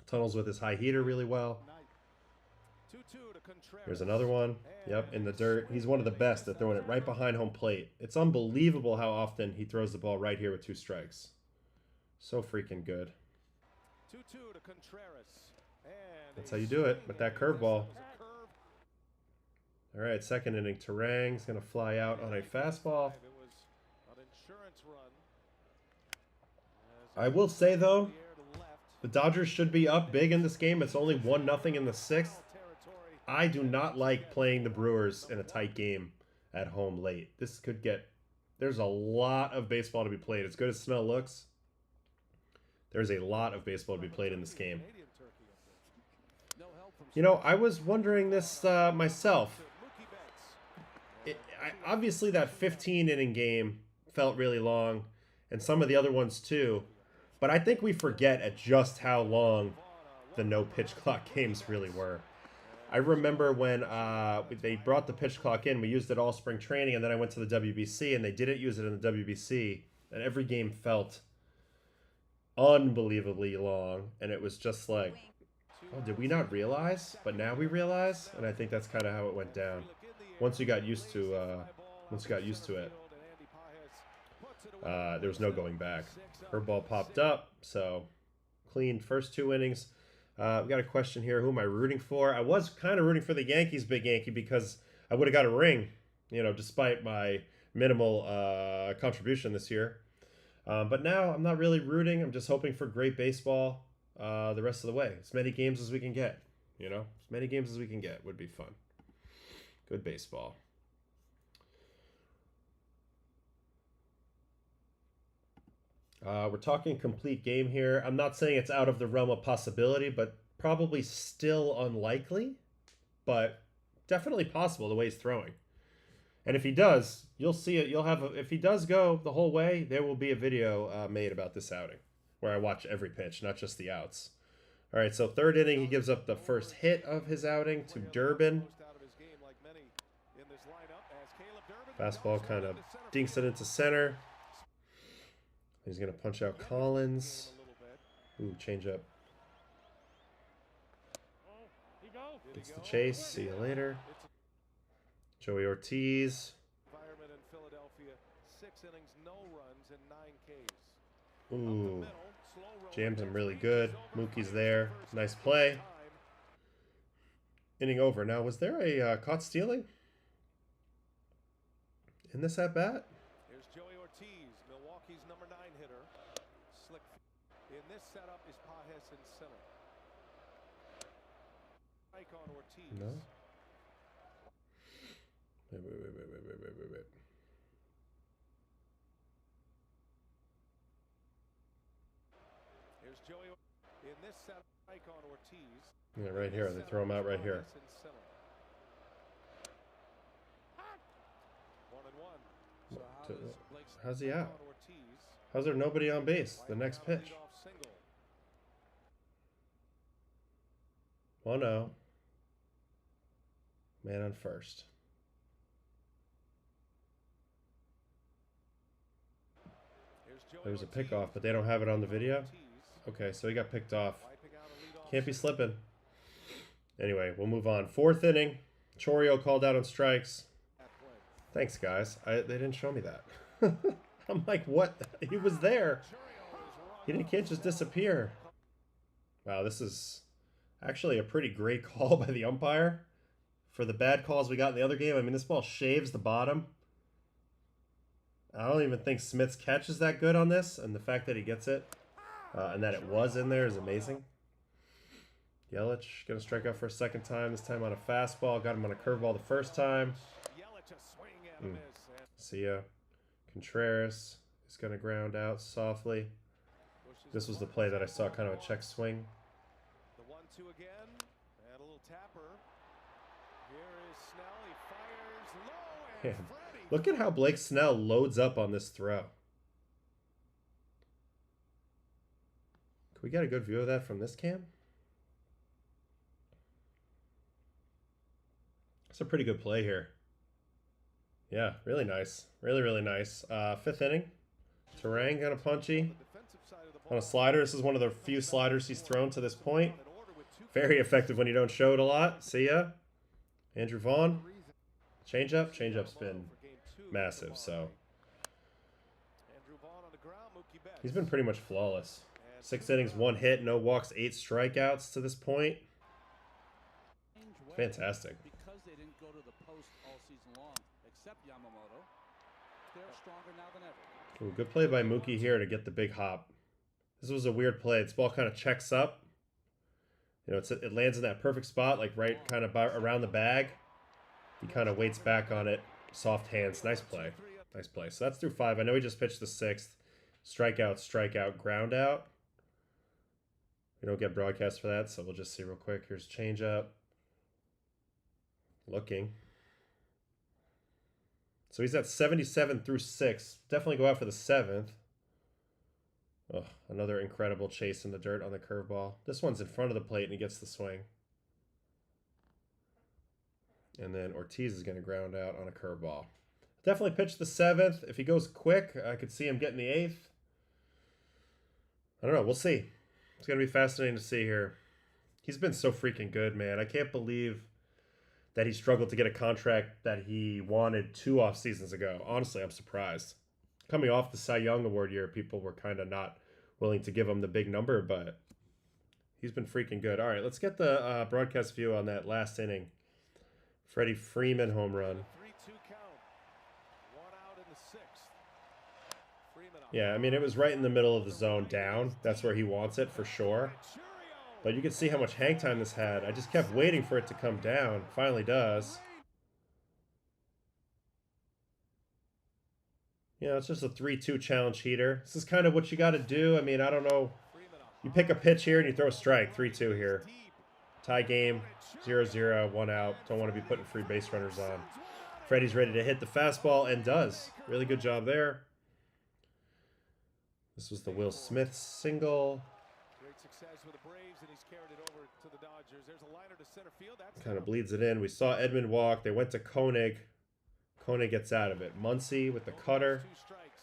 Tunnels with his high heater really well. Here's another one. Yep, in the dirt. He's one of the best at throwing it right behind home plate. It's unbelievable how often he throws the ball right here with 2 strikes. So freaking good. 2-2 to Contreras. That's how you do it with that curveball. All right, second inning. Terang's going to fly out on a fastball. I will say, though, the Dodgers should be up big in this game. It's only 1-0 in the 6th. I do not like playing the Brewers in a tight game at home late. This could get... There's a lot of baseball to be played. As good as Snell looks, there's a lot of baseball to be played in this game. You know, I was wondering this myself. Obviously, that 15-inning game felt really long, and some of the other ones too. But I think we forget at just how long the no pitch clock games really were. I remember when they brought the pitch clock in, we used it all spring training, and then I went to the WBC, and they didn't use it in the WBC, and every game felt unbelievably long, and it was just like, oh, did we not realize? But now we realize, and I think that's kind of how it went down. Once you got used to it, there was no going back. Her ball popped up, so clean first 2 innings. We got a question here. Who am I rooting for? I was kind of rooting for the Yankees, Big Yankee, because I would have got a ring, you know, despite my minimal contribution this year. But now I'm not really rooting. I'm just hoping for great baseball the rest of the way. As many games as we can get, you know, as many games as we can get would be fun. Good baseball. We're talking complete game here. I'm not saying it's out of the realm of possibility, but probably still unlikely, but definitely possible the way he's throwing. And if he does, you'll see it. If he does go the whole way, there will be a video made about this outing where I watch every pitch, not just the outs. All right, so third inning, he gives up the first hit of his outing to Durbin. Fastball kind of dinks it into center. He's going to punch out Collins. Ooh, change up. Gets the chase. See you later. Joey Ortiz. Ooh. Jams him really good. Mookie's there. Nice play. Inning over. Now, was there a caught stealing in this at bat? Here's Joey Ortiz, Milwaukee's number 9 hitter. Slick. In this setup is Pajes in center. Strike on Ortiz. No. Wait. Here's Joey in this setup. Strike on Ortiz. Yeah, right here. They throw him out right here. 1-1. How's he out? How's there nobody on base? The next pitch. 1-0. Man on first. There was a pickoff, but they don't have it on the video. Okay, so he got picked off. Can't be slipping. Anyway, we'll move on. Fourth inning. Chorio called out on strikes. Thanks, guys. They didn't show me that. I'm like, what? He was there. He can't just disappear. Wow, this is actually a pretty great call by the umpire. For the bad calls we got in the other game, I mean, this ball shaves the bottom. I don't even think Smith's catch is that good on this, and the fact that he gets it and that it was in there is amazing. Yelich going to strike out for a second time, this time on a fastball. Got him on a curveball the first time. See ya. Contreras is going to ground out softly. This was the play that I saw, kind of a check swing. The 1-2 again, and a little tapper. Here is Snell. He fires low, and Look at how Blake Snell loads up on this throw. Can we get a good view of that from this cam? That's a pretty good play here. Yeah, really nice. Really, really nice. Fifth inning. Terang kind of punchy. On a slider. This is one of the few sliders he's thrown to this point. Very effective when you don't show it a lot. See ya. Andrew Vaughn. Changeup. Changeup's been massive, so. He's been pretty much flawless. 6 innings, 1 hit, no walks, 8 strikeouts to this point. Fantastic. Because they didn't go to the post all season long, except Yamamoto. They're stronger now than ever. Ooh, good play by Mookie here to get the big hop. This was a weird play. This ball kind of checks up. You know, it lands in that perfect spot, like right kind of around the bag. He kind of waits back on it. Soft hands. Nice play. Nice play. So that's through 5. I know he just pitched the 6th. Strikeout, ground out. We don't get broadcast for that, so we'll just see real quick. Here's changeup. Looking. So he's at 77 through 6. Definitely go out for the 7th. Oh, another incredible chase in the dirt on the curveball. This one's in front of the plate and he gets the swing. And then Ortiz is going to ground out on a curveball. Definitely pitch the 7th. If he goes quick, I could see him getting the 8th. I don't know. We'll see. It's going to be fascinating to see here. He's been so freaking good, man. I can't believe that he struggled to get a contract that he wanted 2 off seasons ago. Honestly, I'm surprised. Coming off the Cy Young Award year, people were kind of not willing to give him the big number, but he's been freaking good. All right, let's get the broadcast view on that last inning. Freddie Freeman home run. 3-2 count. 1 out in the 6th. Freeman Yeah, I mean, it was right in the middle of the zone down. That's where he wants it for sure. But you can see how much hang time this had. I just kept waiting for it to come down. Finally does. Yeah, it's just a 3-2 challenge heater. This is kind of what you got to do. I mean, I don't know. You pick a pitch here and you throw a strike. 3-2 here. Tie game. 0-0. 1 out. Don't want to be putting free base runners on. Freddie's ready to hit the fastball and does. Really good job there. This was the Will Smith single. Great success with the Braves, and he's carried it over to the Dodgers. There's a liner to center field. That's Kind of bleeds it in. We saw Edmund walk. They went to Koenig. Koenig gets out of it. Muncy with the cutter. 2 strikes.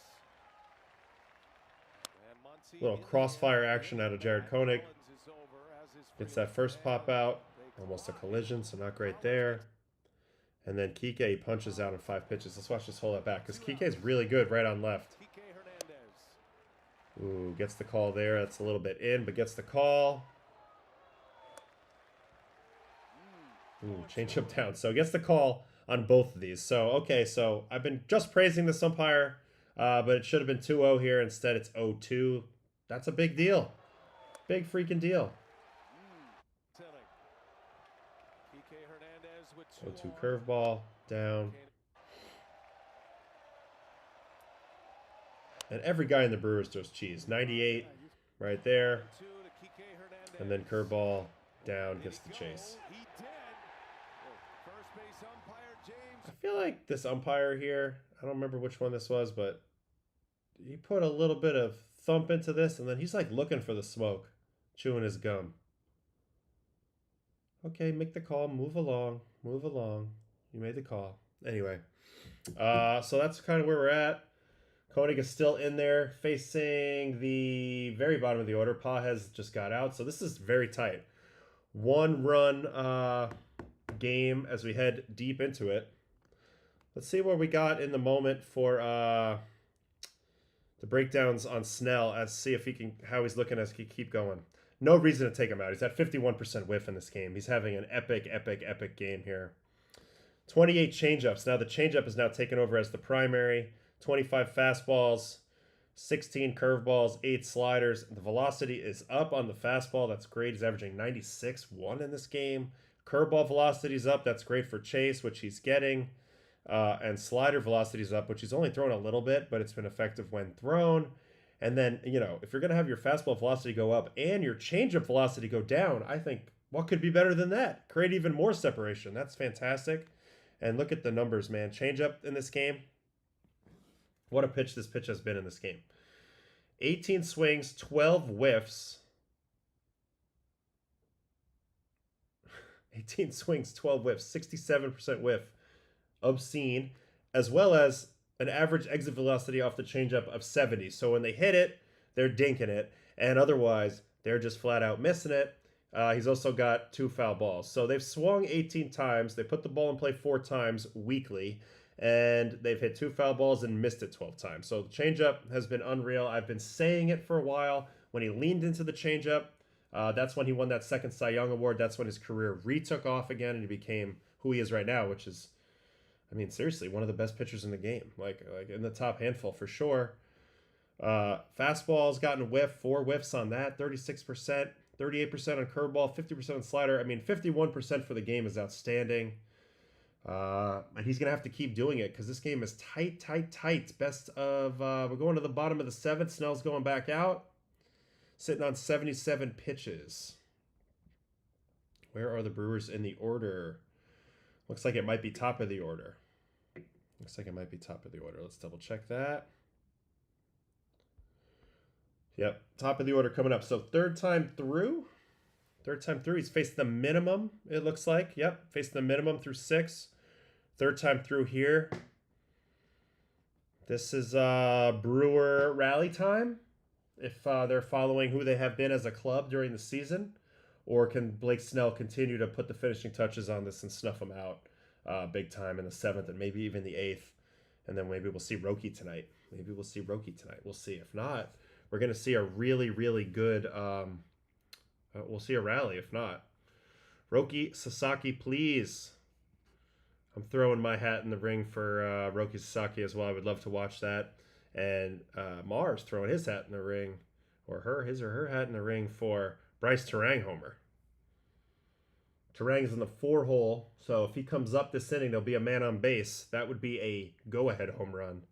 And Muncy Little crossfire action out of Jared Koenig. is over, as is Gets that first pop out. Almost a collision, so not great there. And then Kike, he punches out in 5 pitches. Let's watch this hold it back, because Kike is really good right on left. Kike Hernandez. Ooh, gets the call there. That's a little bit in, but gets the call. Ooh, change up down. So gets the call on both of these. So, okay, so I've been just praising this umpire, but it should have been 2-0 here. Instead, it's 0-2. That's a big deal. Big freaking deal. Kike Hernandez with 0-2 curveball, down. And every guy in the Brewers throws cheese. 98 right there. And then curveball, down, gets the chase. I feel like this umpire here, I don't remember which one this was, but he put a little bit of thump into this, and then he's like looking for the smoke, chewing his gum. Okay, make the call, move along. You made the call. Anyway, so that's kind of where we're at. Koenig is still in there, facing the very bottom of the order. Pages just got out, so this is very tight. 1-run game as we head deep into it. Let's see what we got in the moment for the breakdowns on Snell. Let's see if he can, how he's looking as he keep going. No reason to take him out. He's at 51% whiff in this game. He's having an epic game here. 28 changeups. Now the changeup is now taken over as the primary. 25 fastballs, 16 curveballs, 8 sliders. The velocity is up on the fastball. That's great. He's averaging 96.1 in this game. Curveball velocity is up. That's great for Chase, which he's getting. And slider velocity is up, which he's only thrown a little bit, but it's been effective when thrown. And then, you know, if you're going to have your fastball velocity go up and your changeup velocity go down, I think what could be better than that? Create even more separation. That's fantastic. And look at the numbers, man. Changeup in this game. What a pitch this pitch has been in this game. 18 swings, 12 whiffs. 18 swings, 12 whiffs, 67% whiff. Obscene. As well as an average exit velocity off the changeup of 70. So when they hit it, they're dinking it. And otherwise, they're just flat out missing it. He's also got 2 foul balls. So they've swung 18 times. They put the ball in play 4 times weekly. And they've hit 2 foul balls and missed it 12 times. So the changeup has been unreal. I've been saying it for a while. When he leaned into the changeup, that's when he won that second Cy Young Award. That's when his career retook off again and he became who he is right now, which is, I mean, seriously, one of the best pitchers in the game. Like in the top handful for sure. Fastball's gotten a whiff, 4 whiffs on that, 36%, 38% on curveball, 50% on slider. I mean, 51% for the game is outstanding. And he's going to have to keep doing it because this game is tight. Best of, we're going to the bottom of the 7th. Snell's going back out. Sitting on 77 pitches. Where are the Brewers in the order? Looks like it might be top of the order. Let's double check that. Yep. Top of the order coming up. So third time through, he's faced the minimum, it looks like. Yep. Faced the minimum through 6. Third time through here. This is Brewer rally time. If they're following who they have been as a club during the season. Or can Blake Snell continue to put the finishing touches on this and snuff them out big time in the 7th and maybe even the 8th? And then maybe we'll see Roki tonight. We'll see. If not, we're going to see a really, really good... we'll see a rally if not. Roki Sasaki, please. I'm throwing my hat in the ring for Roki Sasaki as well. I would love to watch that. And Mars throwing his hat in the ring, or his or her hat in the ring for Bryce Terang homer. Terang's in the 4-hole, so if he comes up this inning, there'll be a man on base. That would be a go-ahead home run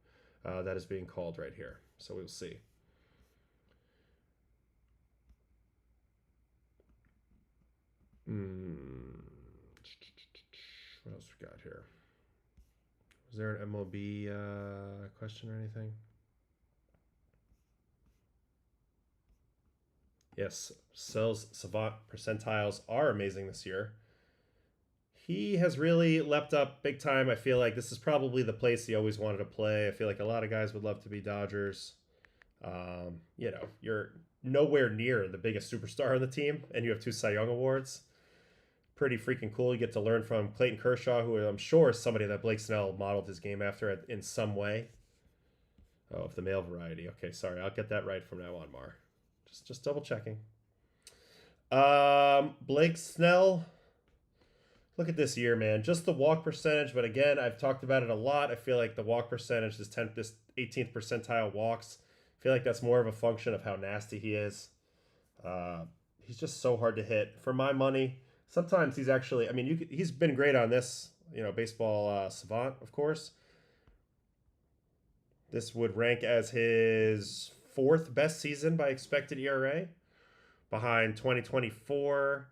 that is being called right here. So we'll see. What else we got here? Was there an MLB question or anything? Yes, Sells Savant percentiles are amazing this year. He has really leapt up big time. I feel like this is probably the place he always wanted to play. I feel like a lot of guys would love to be Dodgers. You know, you're nowhere near the biggest superstar on the team, and you have 2 Cy Young awards. Pretty freaking cool. You get to learn from Clayton Kershaw, who I'm sure is somebody that Blake Snell modeled his game after in some way. Oh, of the male variety. Okay, sorry. I'll get that right from now on, Mar. Just double checking. Blake Snell. Look at this year, man. Just the walk percentage, but again, I've talked about it a lot. I feel like the walk percentage, this 18th percentile walks, I feel like that's more of a function of how nasty he is. He's just so hard to hit. For my money, sometimes he's actually, I mean, he's been great on this, baseball savant, of course. This would rank as his 4th best season by expected ERA, behind 2024,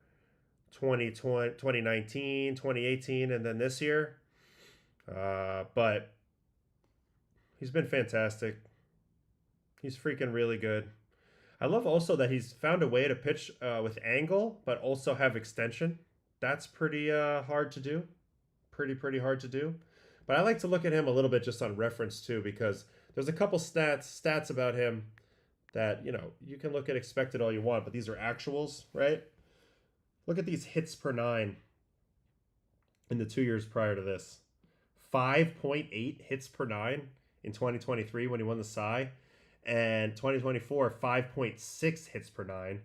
2020, 2019, 2018, and then this year. But he's been fantastic. He's freaking really good. I love also that he's found a way to pitch with angle, but also have extension. That's pretty hard to do. Pretty hard to do. But I like to look at him a little bit just on reference too, because there's a couple stats about him that, you can look at expected all you want, but these are actuals, right? Look at these hits per 9 in the 2 years prior to this. 5.8 hits per 9 in 2023 when he won the Cy, and 2024 5.6 hits per 9.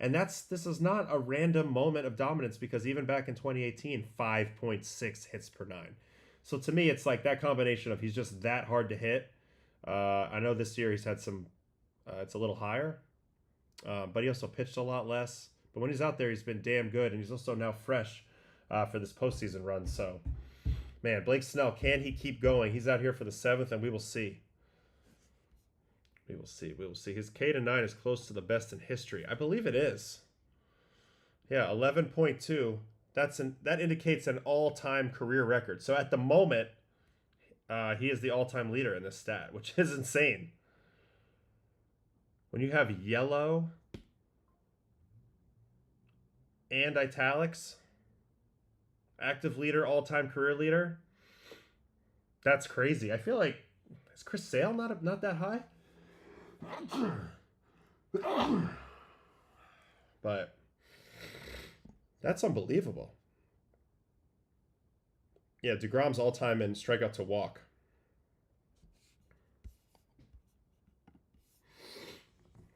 And this is not a random moment of dominance, because even back in 2018, 5.6 hits per 9. So to me, it's like that combination of he's just that hard to hit. I know this year he's had some, it's a little higher, but he also pitched a lot less. But when he's out there, he's been damn good, and he's also now fresh for this postseason run. So, man, Blake Snell, can he keep going? He's out here for the 7th, and we will see. We will see. His K to 9 is close to the best in history. I believe it is. Yeah, 11.2. That indicates an all-time career record. So at the moment, he is the all-time leader in this stat, which is insane. When you have yellow and italics, active leader, all-time career leader, that's crazy. I feel like, is Chris Sale not that high? But that's unbelievable. Yeah, DeGrom's all-time in strikeout to walk.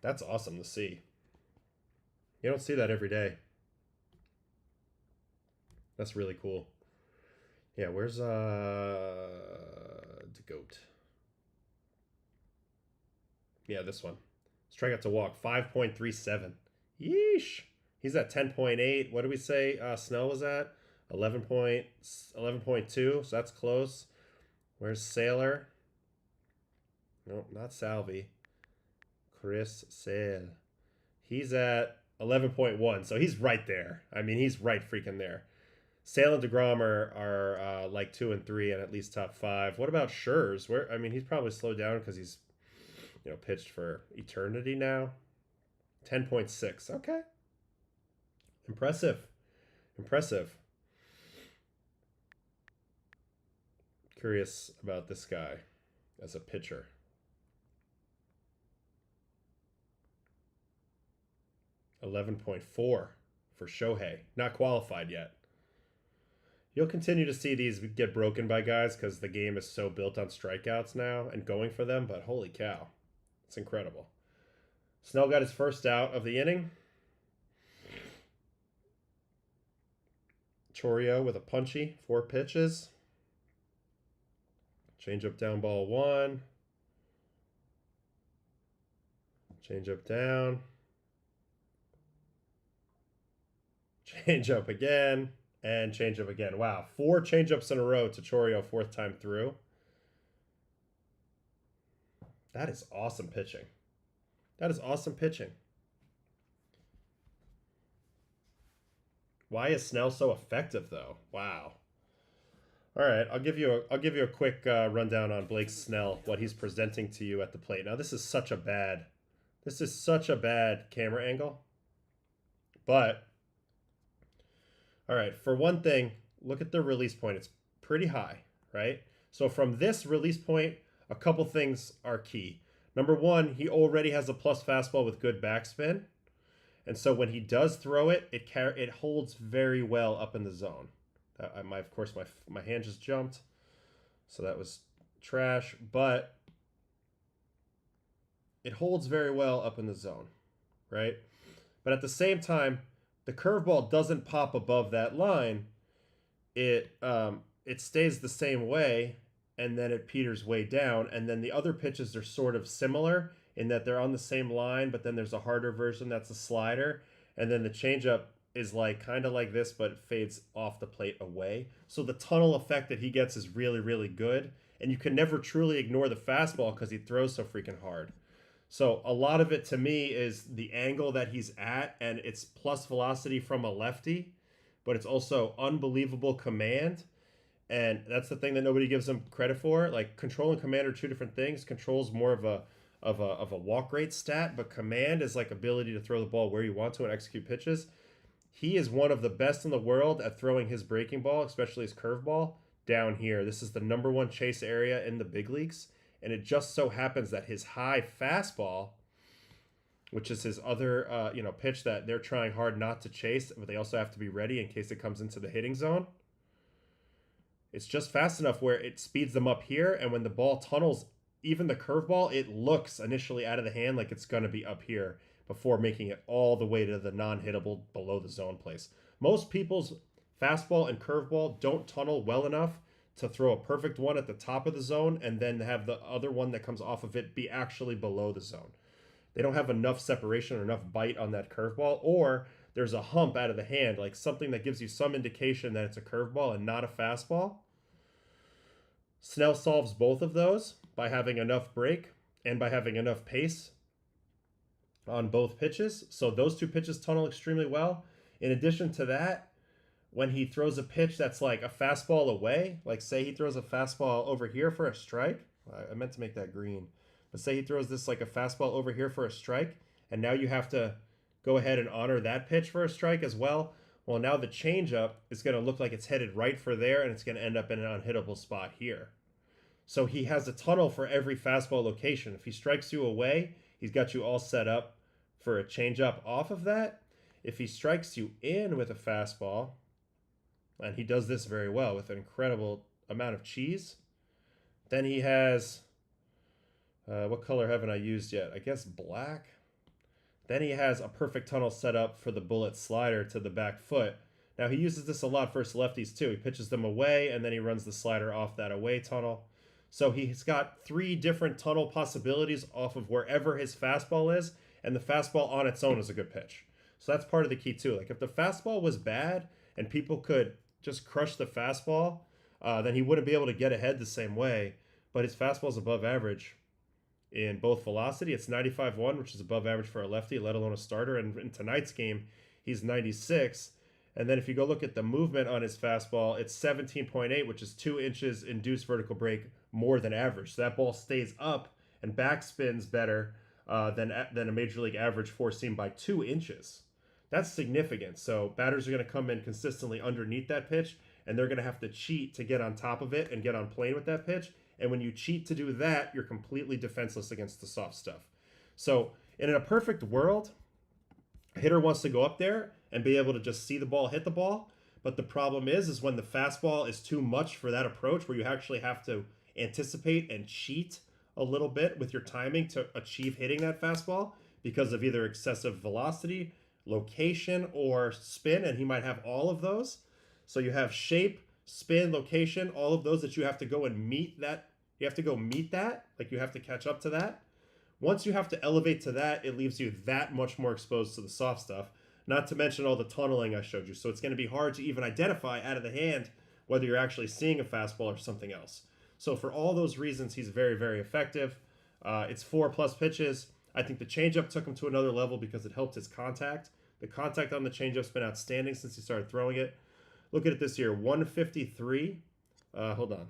That's awesome to see. You don't see that every day. That's really cool. Yeah, where's the GOAT? Yeah, this one. Strikeout to walk, 5.37. Yeesh. He's at 10.8. What do we say Snell was at? 11.2, so that's close. Where's Sailor? No, not Salvi. Chris Sale. He's at 11.1, so he's right there. I mean, he's right freaking there. Sale and DeGrom are like 2 and 3 and at least top 5. What about Scherz? He's probably slowed down because he's pitched for eternity now. 10.6. Okay. Impressive. Curious about this guy as a pitcher. $11.4 for Shohei. Not qualified yet. You'll continue to see these get broken by guys because the game is so built on strikeouts now and going for them, but holy cow. It's incredible. Snell got his first out of the inning. Chourio with a punchy, 4 pitches. Change-up down ball 1. Change-up down. Change-up again. And change-up again. Wow, 4 change-ups in a row to Chourio, 4th time through. That is awesome pitching. Why is Snell so effective, though? Wow. All right, I'll give you a quick rundown on Blake Snell, what he's presenting to you at the plate. Now, this is such a bad camera angle. But all right, for one thing, look at the release point. It's pretty high, right? So from this release point, a couple things are key. Number one, he already has a plus fastball with good backspin. And so when he does throw it, it holds very well up in the zone. Of course, my hand just jumped. So that was trash. But it holds very well up in the zone, right? But at the same time, the curveball doesn't pop above that line. It stays the same way, and then it peters way down. And then the other pitches are sort of similar in that they're on the same line, but then there's a harder version that's a slider. And then the changeup is like kind of like this, but it fades off the plate away. So the tunnel effect that he gets is really, really good. And you can never truly ignore the fastball because he throws so freaking hard. So a lot of it to me is the angle that he's at, and it's plus velocity from a lefty, but it's also unbelievable command. And that's the thing that nobody gives him credit for. Like, control and command are two different things. Control's more of a walk rate stat, but command is like ability to throw the ball where you want to and execute pitches. He is one of the best in the world at throwing his breaking ball, especially his curveball, down here. This is the #1 chase area in the big leagues. And it just so happens that his high fastball, which is his other pitch that they're trying hard not to chase, but they also have to be ready in case it comes into the hitting zone. It's just fast enough where it speeds them up here, and when the ball tunnels, even the curveball, it looks initially out of the hand like it's going to be up here before making it all the way to the non-hittable below the zone place. Most people's fastball and curveball don't tunnel well enough to throw a perfect one at the top of the zone and then have the other one that comes off of it be actually below the zone. They don't have enough separation or enough bite on that curveball, or there's a hump out of the hand, like something that gives you some indication that it's a curveball and not a fastball. Snell solves both of those by having enough break and by having enough pace on both pitches. So those two pitches tunnel extremely well. In addition to that, when he throws a pitch that's like a fastball away, like say he throws a fastball over here for a strike. I meant to make that green. But say he throws this like a fastball over here for a strike, and now you have to go ahead and honor that pitch for a strike as well. Well, now the changeup is going to look like it's headed right for there, and it's going to end up in an unhittable spot here. So he has a tunnel for every fastball location. If he strikes you away, he's got you all set up for a changeup off of that. If he strikes you in with a fastball, and he does this very well with an incredible amount of cheese, then he has, what color haven't I used yet? I guess black. Then he has a perfect tunnel set up for the bullet slider to the back foot. Now he uses this a lot for his lefties too. He pitches them away and then he runs the slider off that away tunnel. So he's got 3 different tunnel possibilities off of wherever his fastball is, and the fastball on its own is a good pitch. So that's part of the key too. Like if the fastball was bad and people could just crush the fastball, then he wouldn't be able to get ahead the same way. But his fastball is above average in both velocity. It's 95.1, which is above average for a lefty, let alone a starter. And in tonight's game, he's 96. And then if you go look at the movement on his fastball, it's 17.8, which is 2 inches induced vertical break more than average. So that ball stays up and backspins better than a major league average four seam by 2 inches. That's significant. So batters are going to come in consistently underneath that pitch, and they're going to have to cheat to get on top of it and get on plane with that pitch. And when you cheat to do that, you're completely defenseless against the soft stuff. So in a perfect world, a hitter wants to go up there and be able to just see the ball, hit the ball. But the problem is when the fastball is too much for that approach, where you actually have to anticipate and cheat a little bit with your timing to achieve hitting that fastball because of either excessive velocity, location, or spin, and he might have all of those. So you have shape, spin, location, all of those that you have to go and meet that. You have to go meet that, like you have to catch up to that. Once you have to elevate to that, it leaves you that much more exposed to the soft stuff, not to mention all the tunneling I showed you. So it's going to be hard to even identify out of the hand whether you're actually seeing a fastball or something else. So for all those reasons, he's very, very effective. It's 4+ pitches. I think the changeup took him to another level because it helped his contact. The contact on the changeup's been outstanding since he started throwing it. Look at it this year, 153. Hold on.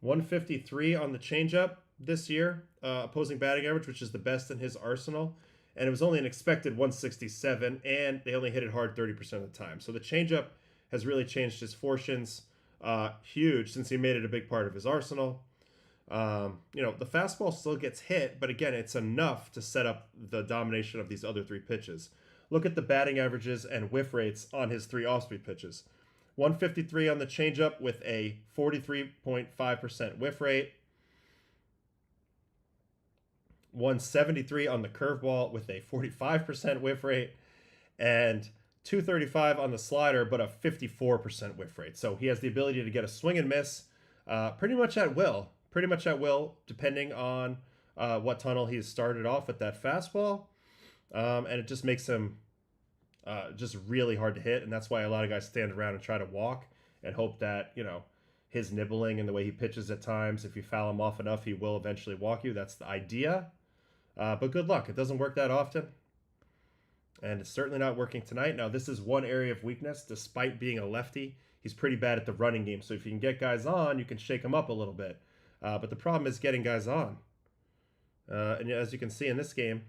153 on the changeup this year, opposing batting average, which is the best in his arsenal. And it was only an expected 167, and they only hit it hard 30% of the time. So the changeup has really changed his fortunes huge since he made it a big part of his arsenal. The fastball still gets hit, but again, it's enough to set up the domination of these other 3 pitches. Look at the batting averages and whiff rates on his 3 off-speed pitches. 153 on the changeup with a 43.5% whiff rate. 173 on the curveball with a 45% whiff rate. And 235 on the slider, but a 54% whiff rate. So he has the ability to get a swing and miss pretty much at will. Depending on what tunnel he's started off with that fastball. And it just makes him just really hard to hit. And that's why a lot of guys stand around and try to walk and hope that, his nibbling and the way he pitches at times, if you foul him off enough, he will eventually walk you. That's the idea. But good luck. It doesn't work that often. And it's certainly not working tonight. Now, this is one area of weakness. Despite being a lefty, he's pretty bad at the running game. So if you can get guys on, you can shake them up a little bit. But the problem is getting guys on. And as you can see in this game,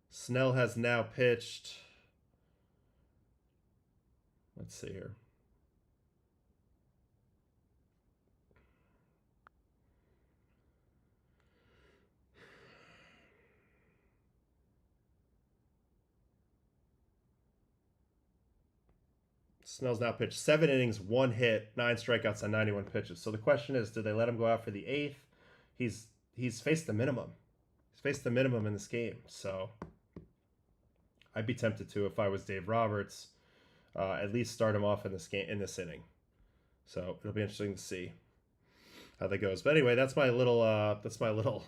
Snell has now pitched, let's see here. Snell's now pitched 7 innings, 1 hit, 9 strikeouts on 91 pitches. So the question is, did they let him go out for the 8th? He's faced the minimum. He's faced the minimum in this game. So I'd be tempted to, if I was Dave Roberts, at least start him off in this inning. So it'll be interesting to see how that goes. But anyway, that's my little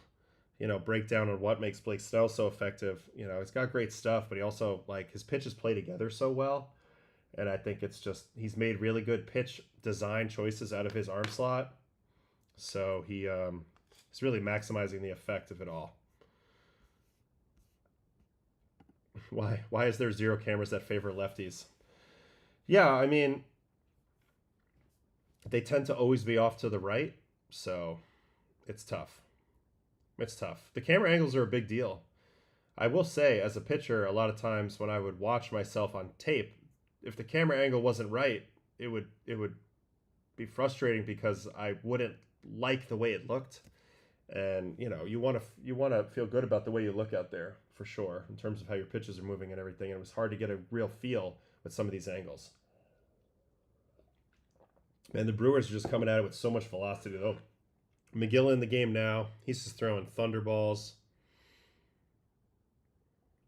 breakdown on what makes Blake Snell so effective. He's got great stuff, but he also, his pitches play together so well. And I think it's just, he's made really good pitch design choices out of his arm slot. So he's really maximizing the effect of it all. Why is there 0 cameras that favor lefties? Yeah, I mean, they tend to always be off to the right. So it's tough. The camera angles are a big deal. I will say, as a pitcher, a lot of times when I would watch myself on tape, if the camera angle wasn't right, it would be frustrating because I wouldn't like the way it looked. And you want to feel good about the way you look out there for sure in terms of how your pitches are moving and everything. And it was hard to get a real feel with some of these angles. Man, the Brewers are just coming at it with so much velocity though. McGill in the game now. He's just throwing thunderballs.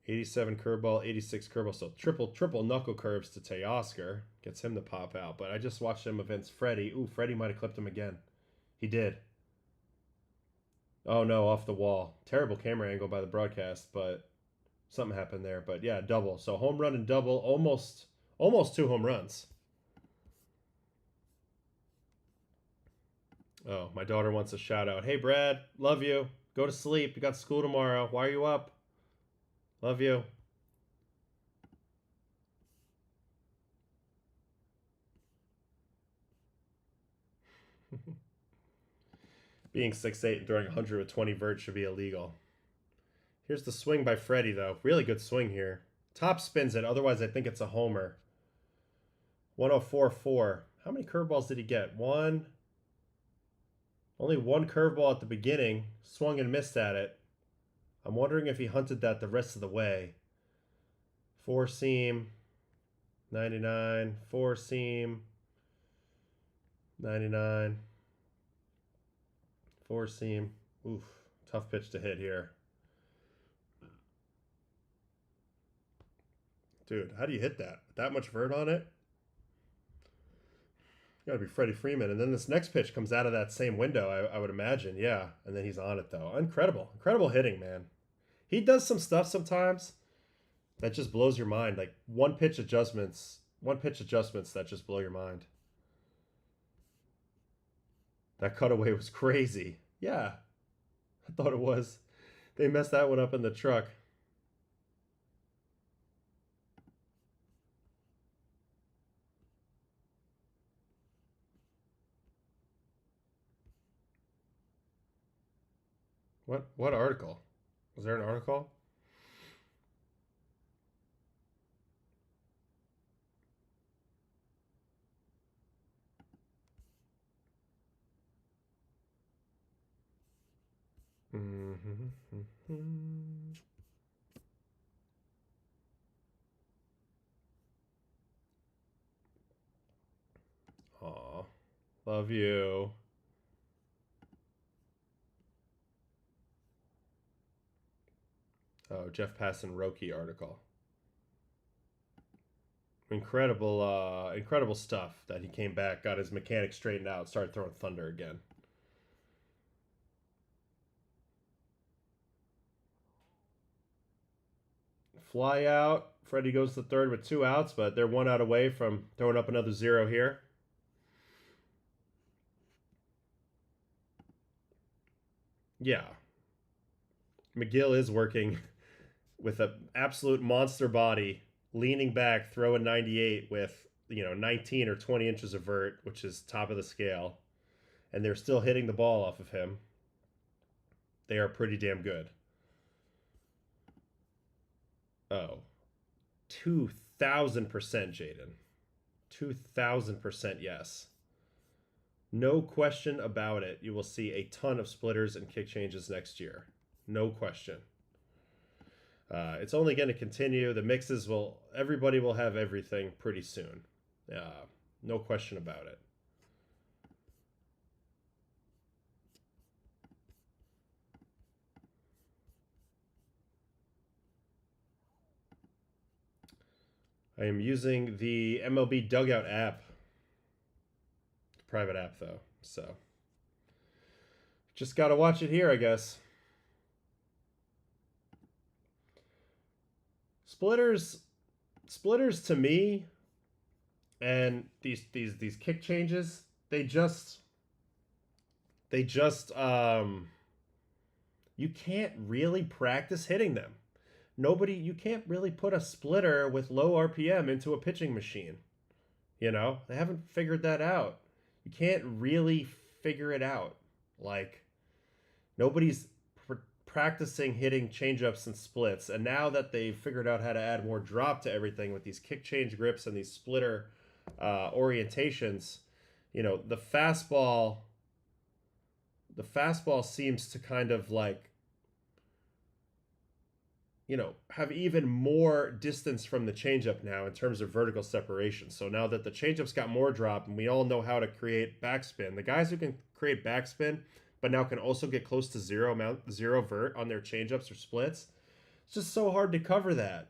87 curveball, 86 curveball, so triple knuckle curves to Teoscar. Gets him to pop out. But I just watched him against Freddie. Ooh, Freddie might have clipped him again. He did. Oh no, off the wall. Terrible camera angle by the broadcast, but something happened there. But yeah, double. So home run and double, almost 2 home runs. Oh, my daughter wants a shout out. Hey Brad, love you. Go to sleep. You got school tomorrow. Why are you up? Love you. Being 6'8" and throwing 100 with 20 vert should be illegal. Here's the swing by Freddie, though. Really good swing here. Top spins it. Otherwise, I think it's a homer. 104.4. How many curveballs did he get? One. Only one curveball at the beginning. Swung and missed at it. I'm wondering if he hunted that the rest of the way. Four seam. 99. Four seam. 99. Four seam. Oof. Tough pitch to hit here. Dude, how do you hit that? That much vert on it? Gotta be Freddie Freeman. And then this next pitch comes out of that same window, I would imagine. Yeah. And then he's on it, though. Incredible. Incredible hitting, man. He does some stuff sometimes that just blows your mind. Like one pitch adjustments that just blow your mind. That cutaway was crazy. Yeah. I thought it was. They messed that one up in the truck. What article? Was there an article? Aw, love you. Oh, Jeff Passan Roki article. Incredible stuff that he came back, got his mechanics straightened out, started throwing thunder again. Fly out. Freddie goes to third with 2 outs, but they're 1 out away from throwing up another 0 here. Yeah. McGill is working with an absolute monster body, leaning back, throwing 98 with, 19 or 20 inches of vert, which is top of the scale. And they're still hitting the ball off of him. They are pretty damn good. Oh, 2,000% Jaden. 2,000% yes. No question about it. You will see a ton of splitters and kick changes next year. No question. It's only going to continue. The mixes everybody will have everything pretty soon. No question about it. I am using the MLB Dugout app. Private app, though. So just got to watch it here, I guess. Splitters to me, and these kick changes, they just you can't really practice hitting them. You can't really put a splitter with low RPM into a pitching machine. They haven't figured that out. You can't really figure it out. Like, nobody's practicing hitting changeups and splits. And now that they've figured out how to add more drop to everything with these kick change grips and these splitter orientations, the fastball seems to kind of like, have even more distance from the changeup now in terms of vertical separation. So now that the changeup's got more drop and we all know how to create backspin, the guys who can create backspin but now can also get close to zero vert on their changeups or splits, it's just so hard to cover that.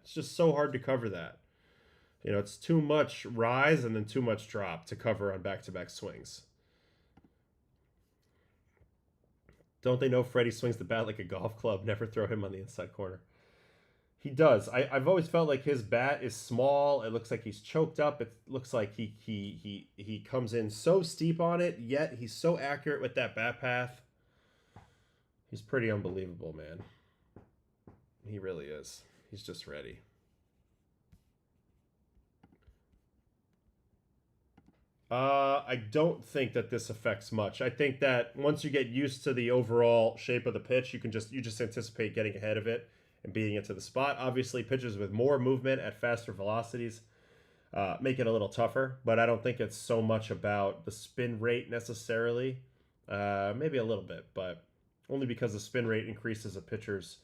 It's too much rise and then too much drop to cover on back-to-back swings. Don't they know Freddie swings the bat like a golf club? Never throw him on the inside corner. He does. I've always felt like his bat is small. It looks like he's choked up. It looks like he comes in so steep on it, yet he's so accurate with that bat path. He's pretty unbelievable, man. He really is. He's just ready. I don't think that this affects much. I think that once you get used to the overall shape of the pitch, you just anticipate getting ahead of it and beating it to the spot. Obviously, pitches with more movement at faster velocities make it a little tougher, but I don't think it's so much about the spin rate necessarily. Maybe a little bit, but only because the spin rate increases a pitcher's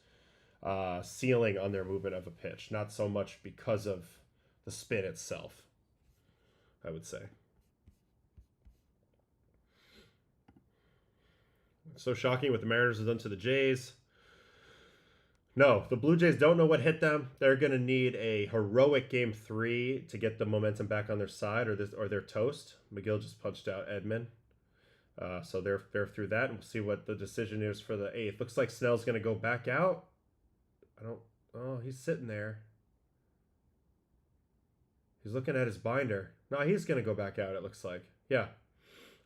ceiling on their movement of a pitch, not so much because of the spin itself, I would say. So shocking what the Mariners have done to the Jays. No, the Blue Jays don't know what hit them. They're going to need a heroic Game 3 to get the momentum back on their side, or they're toast. McGill just punched out Edman. So they're through that, and we'll see what the decision is for the 8th. Looks like Snell's going to go back out. Oh, he's sitting there. He's looking at his binder. No, he's going to go back out, it looks like. Yeah,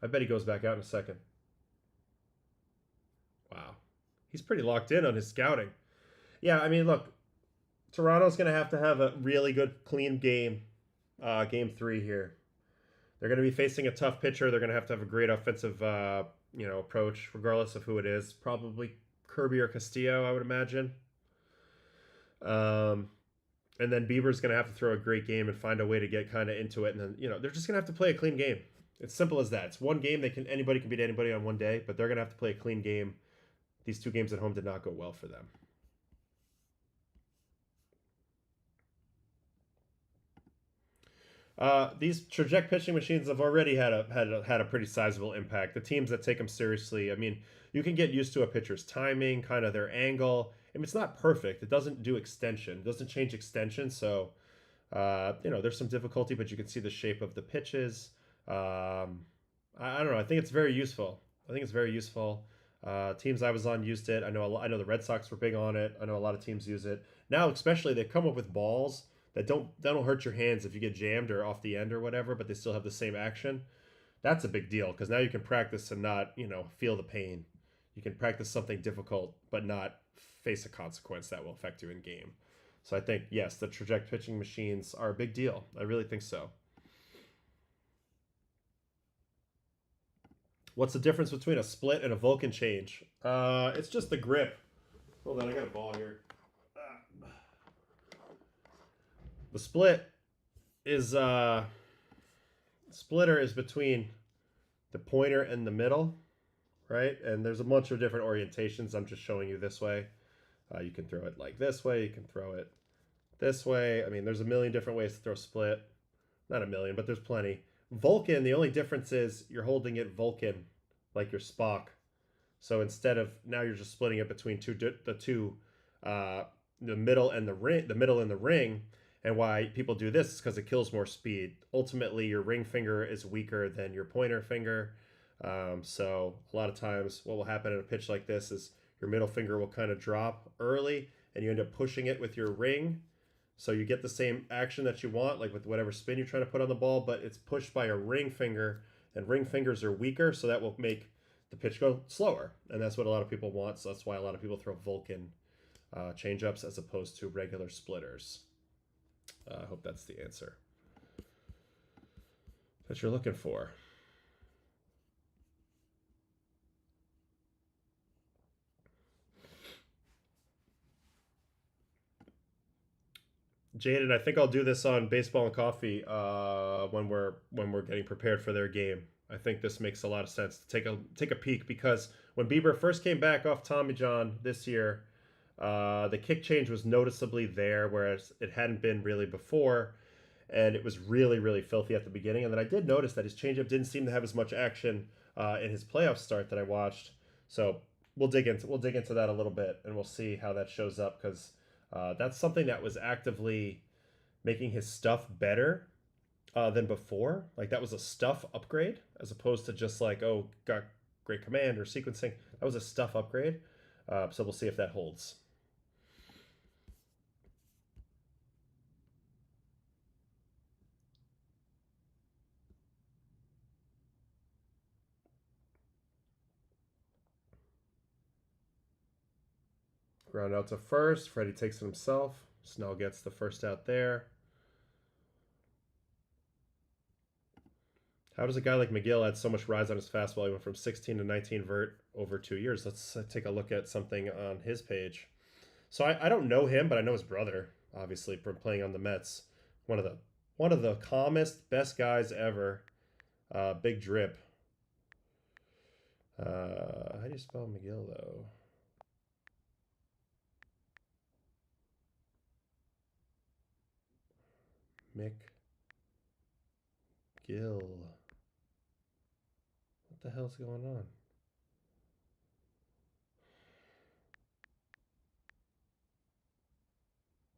I bet he goes back out in a second. Wow. He's pretty locked in on his scouting. Yeah, I mean, look, Toronto's going to have a really good, clean game, Game 3 here. They're going to be facing a tough pitcher. They're going to have a great offensive, approach, regardless of who it is. Probably Kirby or Castillo, I would imagine. And then Bieber's going to have to throw a great game and find a way to get kind of into it. And then, they're just going to have to play a clean game. It's simple as that. It's one game. Anybody can beat anybody on one day, but they're going to have to play a clean game. These 2 games at home did not go well for them. These traject pitching machines have already had a pretty sizable impact. The teams that take them seriously, I mean, you can get used to a pitcher's timing, kind of their angle. I mean, it's not perfect. It doesn't do extension. It doesn't change extension. So, there's some difficulty, but you can see the shape of the pitches. I don't know. I think it's very useful. Teams I was on used it. I know the Red Sox were big on it. I know a lot of teams use it. Now, especially, they've come up with balls that don't hurt your hands if you get jammed or off the end or whatever, but they still have the same action. That's a big deal because now you can practice and not, feel the pain. You can practice something difficult but not face a consequence that will affect you in game. So I think, yes, the traject pitching machines are a big deal. I really think so. What's the difference between a split and a Vulcan change? It's just the grip. Hold on, I got a ball here. The split is splitter is between the pointer and the middle, right? And there's a bunch of different orientations. I'm just showing you this way. You can throw it like this way. You can throw it this way. I mean, there's a million different ways to throw split. Not a million, but there's plenty. Vulcan, the only difference is you're holding it Vulcan, like your Spock. So instead of, now you're just splitting it between the middle and the ring. And why people do this is because it kills more speed. Ultimately, your ring finger is weaker than your pointer finger. So a lot of times what will happen in a pitch like this is your middle finger will kind of drop early and you end up pushing it with your ring. So you get the same action that you want, like with whatever spin you're trying to put on the ball, but it's pushed by a ring finger, and ring fingers are weaker, so that will make the pitch go slower. And that's what a lot of people want, so that's why a lot of people throw Vulcan changeups as opposed to regular splitters. I hope that's the answer that you're looking for. Jaden, I think I'll do this on Baseball and Coffee when we're getting prepared for their game. I think this makes a lot of sense to take a peek, because when Bieber first came back off Tommy John this year, the kick change was noticeably there, whereas it hadn't been really before, and it was really, really filthy at the beginning. And then I did notice that his changeup didn't seem to have as much action in his playoff start that I watched. So we'll dig into that a little bit, and we'll see how that shows up, because that's something that was actively making his stuff better than before. Like, that was a stuff upgrade as opposed to just like, oh, got great command or sequencing. That was a stuff upgrade. So we'll see if that holds. Ground out to first. Freddie takes it himself. Snell gets the first out there. How does a guy like McGill add so much rise on his fastball? He went from 16 to 19 vert over 2 years. Let's take a look at something on his page. So I don't know him, but I know his brother, obviously, from playing on the Mets. One of the calmest, best guys ever. Big drip. How do you spell McGill, though? McGill. What the hell's going on?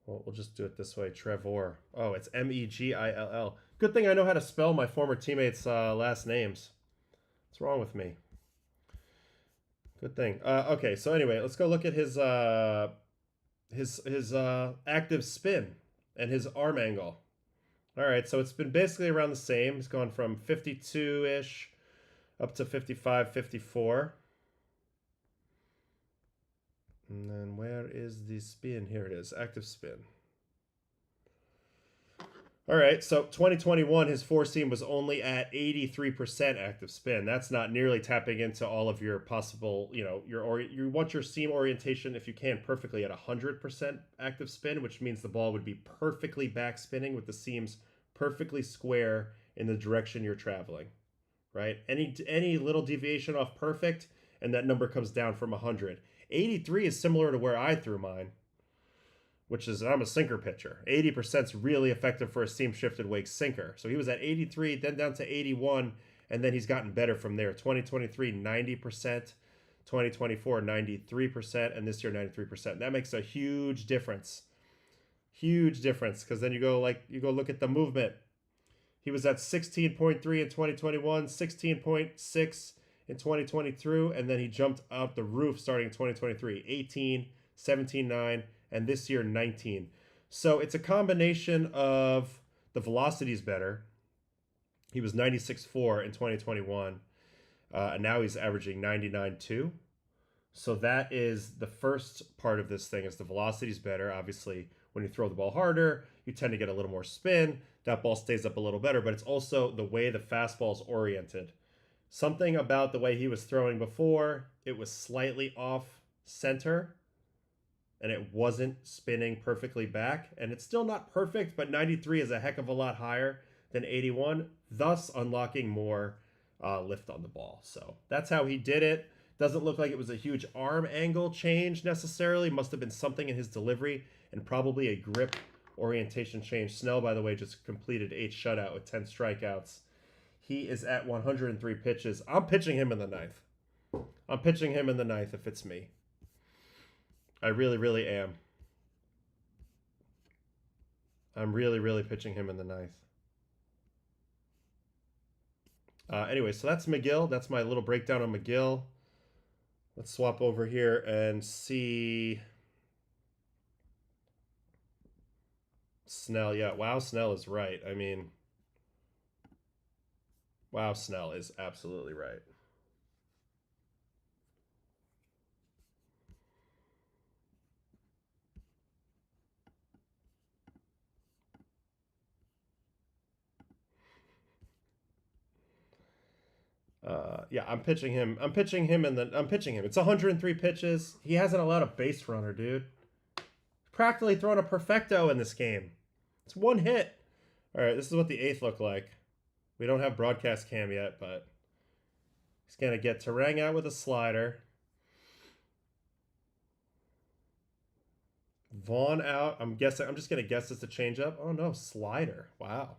Well, we'll just do it this way. Trevor. Oh, it's Megill. Good thing I know how to spell my former teammates' last names. What's wrong with me? Good thing. Okay, so anyway, let's go look at his active spin and his arm angle. All right, so it's been basically around the same. It's gone from 52-ish up to 55, 54. And then where is the spin? Here it is, active spin. All right, so 2021, his four-seam was only at 83% active spin. That's not nearly tapping into all of your possible, you want your seam orientation, if you can, perfectly at 100% active spin, which means the ball would be perfectly back spinning with the seams perfectly square in the direction you're traveling, right? Any little deviation off perfect, and that number comes down from 100. 83 is similar to where I threw mine, which is, I'm a sinker pitcher. 80% is really effective for a seam shifted wake sinker. So he was at 83, then down to 81, and then he's gotten better from there. 2023, 90%. 2024, 93%, and this year, 93%. That makes a huge difference. Huge difference, because then you go look at the movement. He was at 16.3 in 2021, 16.6 in 2022, and then he jumped out the roof starting in 2023. 18, 17.9, and this year 19. So it's a combination of the velocity's better. He was 96.4 in 2021, and now he's averaging 99.2. So that is the first part of this thing, is the velocity's better. Obviously, when you throw the ball harder, you tend to get a little more spin. That ball stays up a little better, but it's also the way the fastball's oriented. Something about the way he was throwing before, it was slightly off center, and it wasn't spinning perfectly back. And it's still not perfect, but 93 is a heck of a lot higher than 81, thus unlocking more lift on the ball. So that's how he did it. Doesn't look like it was a huge arm angle change necessarily. Must have been something in his delivery and probably a grip orientation change. Snell, by the way, just completed 8 shutout with 10 strikeouts. He is at 103 pitches. I'm pitching him in the ninth. I'm pitching him in the ninth if it's me. I really, really am. I'm really, really pitching him in the ninth. Anyway, so that's McGill. That's my little breakdown on McGill. Let's swap over here and see Snell. Yeah, wow, Snell is right. I mean, wow, Snell is absolutely right. Yeah, I'm pitching him. I'm pitching him. It's 103 pitches. He hasn't allowed a base runner, dude. Practically thrown a perfecto in this game. It's one hit. All right, this is what the eighth looked like. We don't have broadcast cam yet, but he's gonna get Terang out with a slider. Vaughn out. I'm just gonna guess it's a changeup. Oh no, slider. Wow.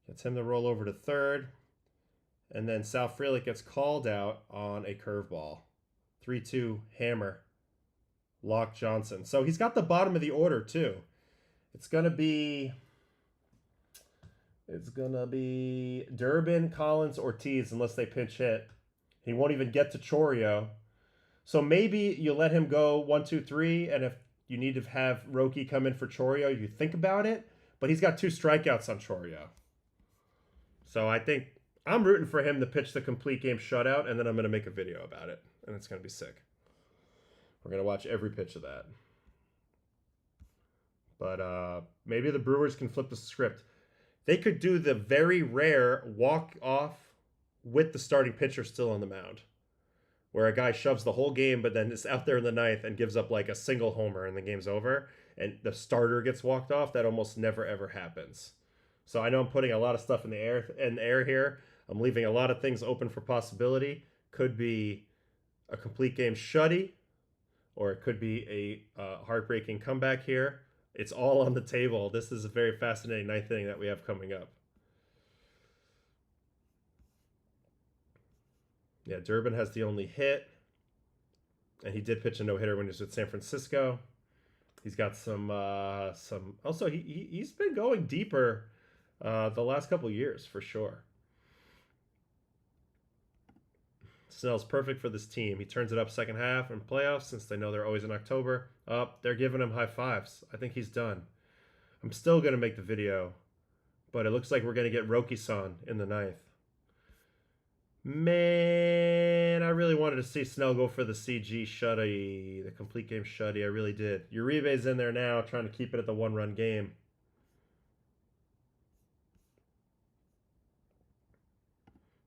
Gets him to roll over to third. And then Sal Frelick gets called out on a curveball. 3-2 hammer. Locke Johnson. So he's got the bottom of the order too. It's gonna be Durbin, Collins, Ortiz unless they pinch hit. He won't even get to Chourio. So maybe you let him go 1, 2, 3, and if you need to have Roki come in for Chourio, you think about it. But he's got 2 strikeouts on Chourio. So I think I'm rooting for him to pitch the complete game shutout, and then I'm going to make a video about it, and it's going to be sick. We're going to watch every pitch of that. But maybe the Brewers can flip the script. they could do the very rare walk off with the starting pitcher still on the mound, where a guy shoves the whole game, but then is out there in the ninth and gives up like a single homer and the game's over, and the starter gets walked off. That almost never ever happens. So I know I'm putting a lot of stuff in the air here. I'm leaving a lot of things open for possibility. Could be a complete game shutty, or it could be a heartbreaking comeback here. It's all on the table. This is a very fascinating ninth inning that we have coming up. Yeah, Durbin has the only hit, and he did pitch a no-hitter when he was with San Francisco. He's got some. Also, he's been going deeper the last couple years for sure. Snell's perfect for this team. He turns it up second half in playoffs since they know they're always in October. They're giving him high fives. I think he's done. I'm still going to make the video, but it looks like we're going to get Roki-san in the ninth. Man, I really wanted to see Snell go for the CG shutty, the complete game shutty. I really did. Uribe's in there now trying to keep it at the one-run game.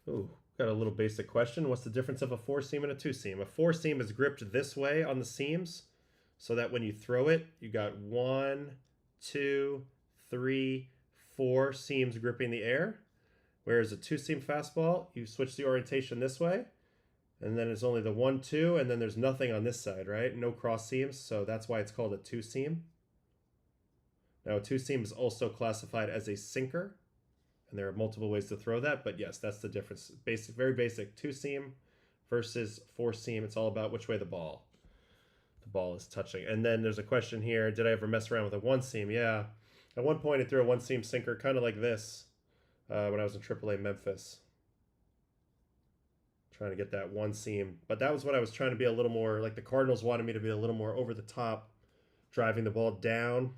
Ooh. Got a little basic question. What's the difference of a four-seam and a two-seam? A four-seam is gripped this way on the seams so that when you throw it, you got 1, 2, 3, 4 seams gripping the air. Whereas a two-seam fastball, you switch the orientation this way, and then it's only the 1, 2, and then there's nothing on this side, right? No cross seams, so that's why it's called a two-seam. Now, a two-seam is also classified as a sinker. And there are multiple ways to throw that, but yes, that's the difference. Basic, very basic two-seam versus four-seam. It's all about which way the ball is touching. And then there's a question here, did I ever mess around with a one-seam? Yeah. At one point, I threw a one-seam sinker kind of like this when I was in AAA Memphis. Trying to get that one-seam. But that was when I was trying to be a little more, like the Cardinals wanted me to be a little more over the top, driving the ball down,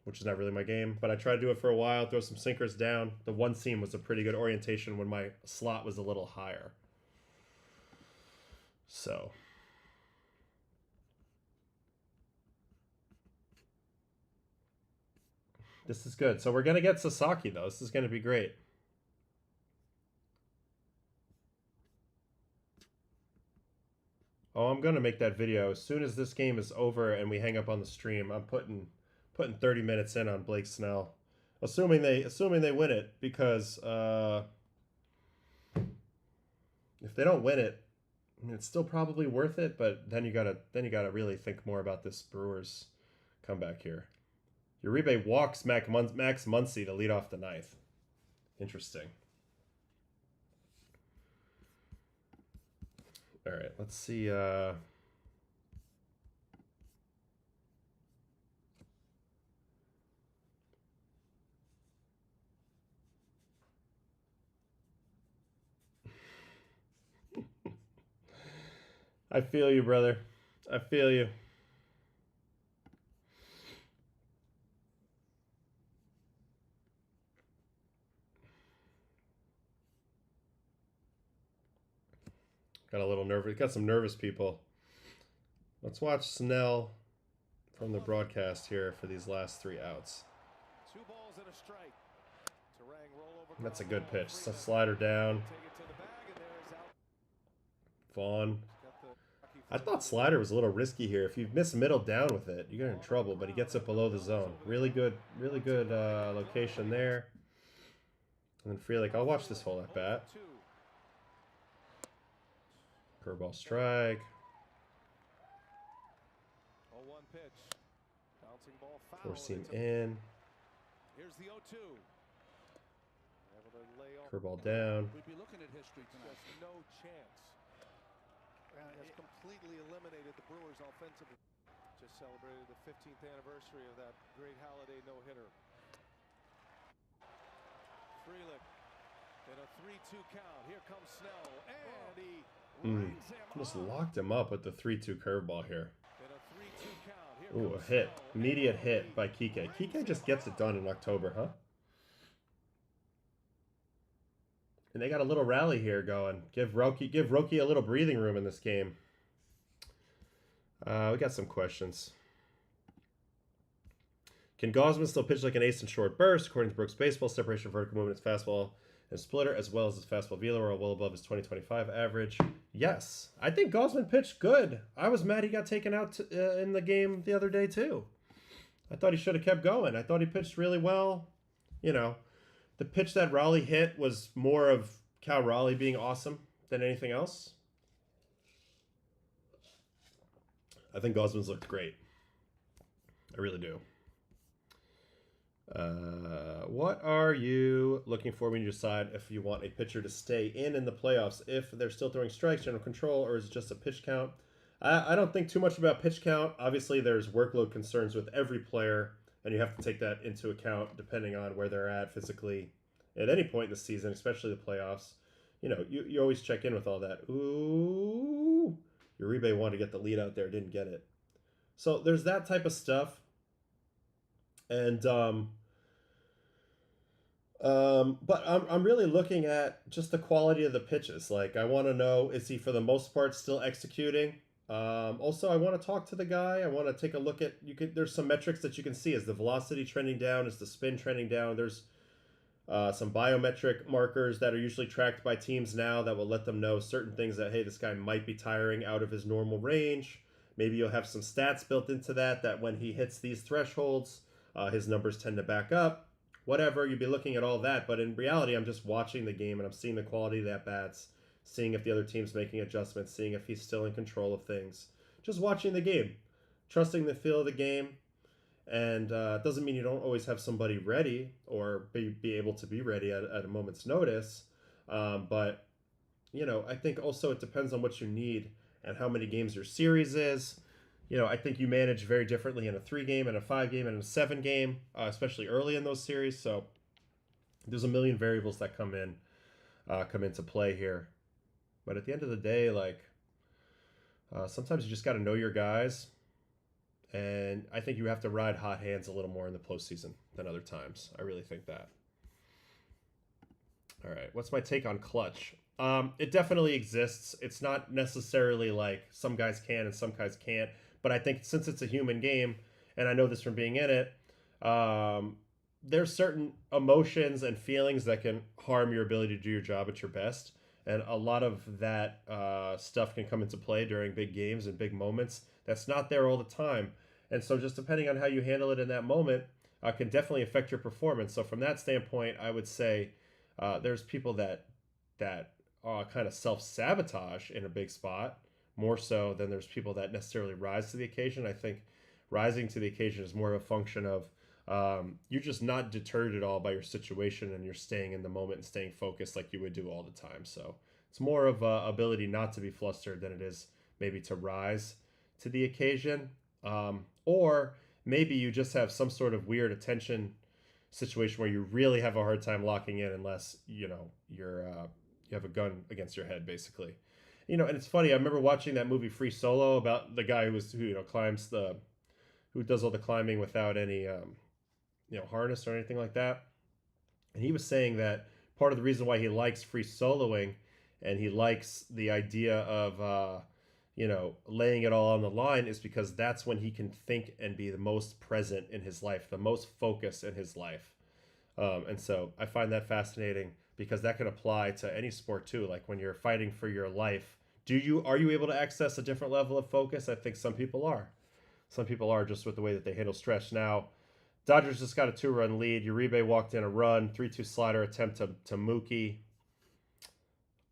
which is not really my game, but I tried to do it for a while, throw some sinkers down. The one seam was a pretty good orientation when my slot was a little higher. So. This is good. So we're going to get Sasaki, though. This is going to be great. Oh, I'm going to make that video. As soon as this game is over and we hang up on the stream, I'm putting 30 minutes in on Blake Snell, assuming they win it, because if they don't win it, I mean, it's still probably worth it. But then you gotta really think more about this Brewers comeback here. Uribe walks Max Muncy to lead off the ninth. Interesting. All right, let's see. I feel you, brother. I feel you. Got a little nervous. Got some nervous people. Let's watch Snell from the broadcast here for these last 3 outs. 2 balls and a strike. That's a good pitch. So slider down. Vaughn. I thought slider was a little risky here. If you miss middle down with it, you get in trouble, but he gets it below the zone. Really good location there. And then Frelick, I'll watch this whole at bat. Curveball strike. 0-1 pitch. Bouncing ball foul. Four-seam in. Here's the 0-2. Curveball down. We'd be looking at history tonight. Just no chance. Has completely eliminated the Brewers offensively. Just celebrated the 15th anniversary of that great holiday no-hitter. Frelick in a 3-2 count. Here comes Snell, and he rings him Just up. locked him up with the 3-2 curveball here. In a 3-2 count. Here Ooh, a comes hit. Snell, Immediate and hit by Kike. Kike just gets it done in October, huh? And they got a little rally here going. Give Roki a little breathing room in this game. We got some questions. Can Gosman still pitch like an ace in short bursts? According to Brooks Baseball, separation vertical movement, his fastball and splitter, as well as his fastball velo, are well above his 2025 average. Yes. I think Gosman pitched good. I was mad he got taken out in the game the other day, too. I thought he should have kept going. I thought he pitched really well. You know, the pitch that Raleigh hit was more of Cal Raleigh being awesome than anything else. I think Gosman's looked great. I really do. What are you looking for when you decide if you want a pitcher to stay in the playoffs? If they're still throwing strikes, general control, or is it just a pitch count? I don't think too much about pitch count. Obviously, there's workload concerns with every player, and you have to take that into account depending on where they're at physically at any point in the season, especially the playoffs. You know, you always check in with all that. Ooh, Uribe wanted to get the lead out there, didn't get it. So there's that type of stuff. And but I'm really looking at just the quality of the pitches. Like, I want to know, is he for the most part still executing? Also, I want to talk to the guy. I want to take a look at, there's some metrics that you can see. Is the velocity trending down? Is the spin trending down? There's some biometric markers that are usually tracked by teams now that will let them know certain things that, hey, this guy might be tiring out of his normal range. Maybe you'll have some stats built into that when he hits these thresholds, his numbers tend to back up. Whatever, you'd be looking at all that. But in reality, I'm just watching the game and I'm seeing the quality of the at-bats, seeing if the other team's making adjustments, seeing if he's still in control of things. Just watching the game, trusting the feel of the game. And it doesn't mean you don't always have somebody ready or be able to be ready at a moment's notice. But, you know, I think also it depends on what you need and how many games your series is. You know, I think you manage very differently in a 3-game and a 5-game and a 7-game, especially early in those series. So there's a million variables that come into play here. But at the end of the day, like, sometimes you just got to know your guys. And I think you have to ride hot hands a little more in the postseason than other times. I really think that. All right, what's my take on clutch? It definitely exists. It's not necessarily like some guys can and some guys can't. But I think since it's a human game, and I know this from being in it, there's certain emotions and feelings that can harm your ability to do your job at your best. And a lot of that stuff can come into play during big games and big moments. That's not there all the time. And so just depending on how you handle it in that moment can definitely affect your performance. So from that standpoint, I would say there's people that kind of self-sabotage in a big spot, more so than there's people that necessarily rise to the occasion. I think rising to the occasion is more of a function of you're just not deterred at all by your situation and you're staying in the moment and staying focused like you would do all the time. So it's more of a ability not to be flustered than it is maybe to rise to the occasion. Or maybe you just have some sort of weird attention situation where you really have a hard time locking in unless, you know, you have a gun against your head, basically. You know, and it's funny, I remember watching that movie Free Solo about the guy who does all the climbing without any harness or anything like that. And he was saying that part of the reason why he likes free soloing and he likes the idea of laying it all on the line is because that's when he can think and be the most present in his life, the most focused in his life. And so I find that fascinating because that can apply to any sport too. Like when you're fighting for your life, are you able to access a different level of focus? I think some people are. Some people are, just with the way that they handle stretch. Now, Dodgers just got a 2-run lead. Uribe walked in a run, 3-2 slider attempt to Mookie.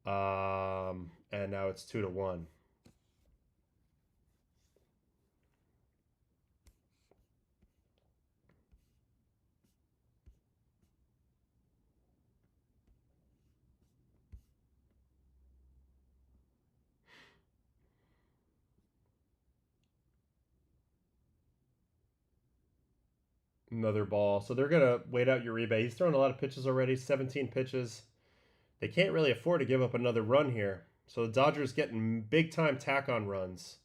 And now it's 2-1. Another ball. So they're going to wait out Uribe. He's thrown a lot of pitches already, 17 pitches. They can't really afford to give up another run here. So the Dodgers getting big-time tack-on runs.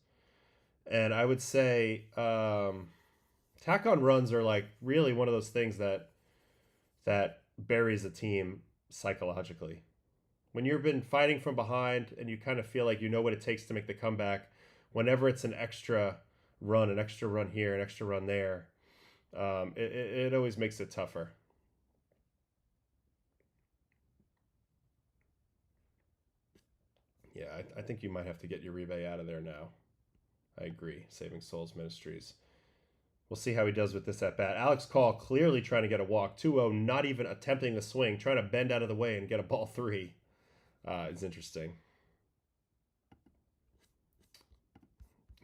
And I would say tack-on runs are like really one of those things that buries a team psychologically. When you've been fighting from behind and you kind of feel like you know what it takes to make the comeback, whenever it's an extra run here, an extra run there, It always makes it tougher. Yeah, I think you might have to get Uribe out of there now. I agree. Saving Souls Ministries. We'll see how he does with this at bat. Alex Call clearly trying to get a walk. 2-0, not even attempting the swing, trying to bend out of the way and get a ball 3. It's interesting.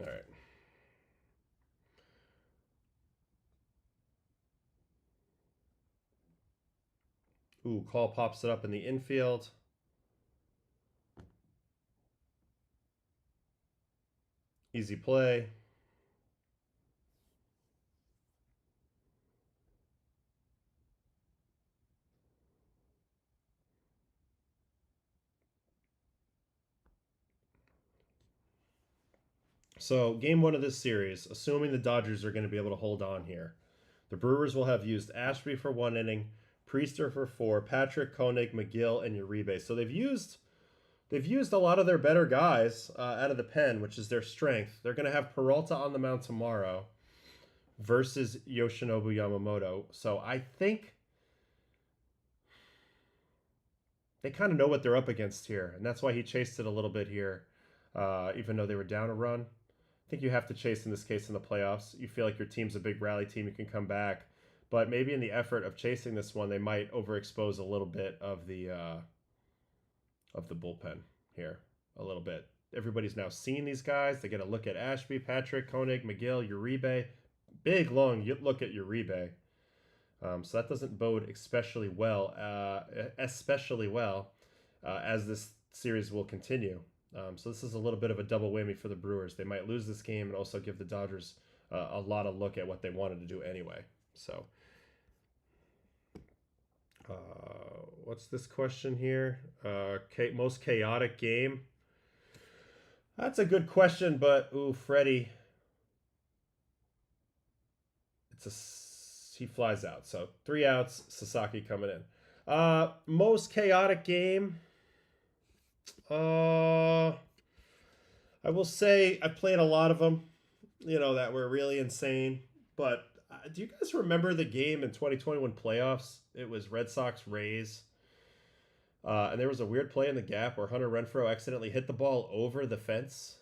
All right. Ooh, Call pops it up in the infield. Easy play. So, game 1 of this series, assuming the Dodgers are going to be able to hold on here, the Brewers will have used Ashby for 1 inning, Priester for 4, Patrick, Koenig, McGill, and Uribe. So they've used a lot of their better guys out of the pen, which is their strength. They're going to have Peralta on the mound tomorrow versus Yoshinobu Yamamoto. So I think they kind of know what they're up against here, and that's why he chased it a little bit here, even though they were down a run. I think you have to chase in this case in the playoffs. You feel like your team's a big rally team, you can come back. But maybe in the effort of chasing this one, they might overexpose a little bit of the bullpen here. A little bit. Everybody's now seen these guys. They get a look at Ashby, Patrick, Koenig, McGill, Uribe. Big, long look at Uribe. So that doesn't bode especially well as this series will continue. So this is a little bit of a double whammy for the Brewers. They might lose this game and also give the Dodgers a lot of look at what they wanted to do anyway. So what's this question here? Most chaotic game? That's a good question, but ooh, Freddie. He flies out. So 3 outs, Sasaki coming in. Most chaotic game? I will say I played a lot of them, that were really insane. But do you guys remember the game in 2021 playoffs? It was Red Sox Rays. And there was a weird play in the gap where Hunter Renfroe accidentally hit the ball over the fence.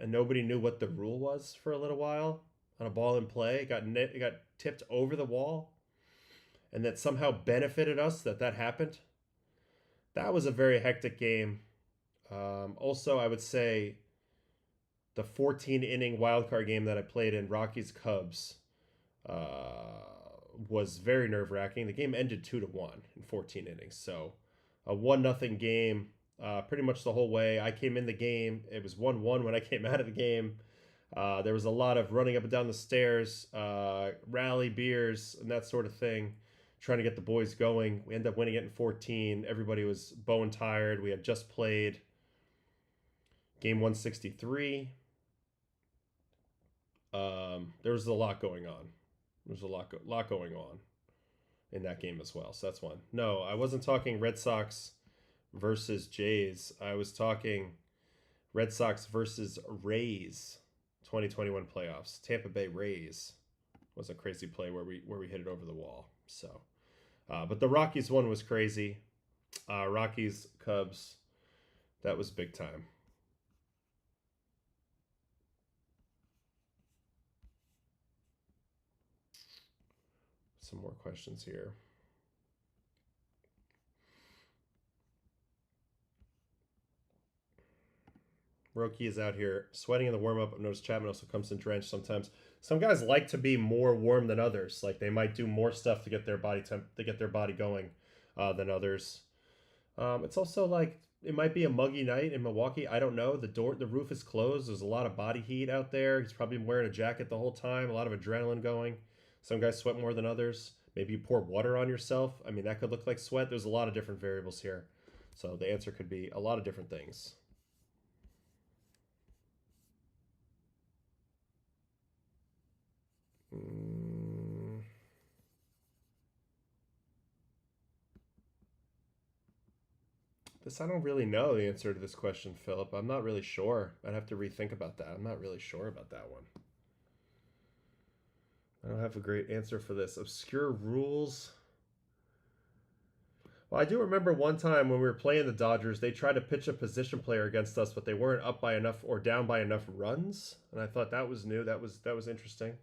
And nobody knew what the rule was for a little while on a ball in play. It got tipped over the wall. And that somehow benefited us that happened. That was a very hectic game. Also, I would say the 14-inning wildcard game that I played in, Rockies-Cubs, was very nerve-wracking. The game ended 2-1 in 14 innings. So a 1-0 game pretty much the whole way. I came in the game. It was 1-1 when I came out of the game. There was a lot of running up and down the stairs, rally beers, and that sort of thing, trying to get the boys going. We ended up winning it in 14. Everybody was bone tired. We had just played game 163. There was a lot going on. There's a lot going on in that game as well. So that's one. No, I wasn't talking Red Sox versus Jays. I was talking Red Sox versus Rays 2021 playoffs. Tampa Bay Rays was a crazy play where we hit it over the wall. So, but the Rockies one was crazy. Rockies Cubs, that was big time. Some more questions here. Roki is out here sweating in the warm-up. I've noticed Chapman also comes in drenched sometimes. Some guys like to be more warm than others. Like they might do more stuff to get their body going than others. It's also like it might be a muggy night in Milwaukee. I don't know. The roof is closed. There's a lot of body heat out there. He's probably wearing a jacket the whole time. A lot of adrenaline going. Some guys sweat more than others. Maybe you pour water on yourself. I mean, that could look like sweat. There's a lot of different variables here. So the answer could be a lot of different things. I don't really know the answer to this question, Philip. I'm not really sure. I'd have to rethink about that. I'm not really sure about that one. I don't have a great answer for this. Obscure rules. Well, I do remember one time when we were playing the Dodgers, they tried to pitch a position player against us, but they weren't up by enough or down by enough runs. And I thought that was new. That was interesting.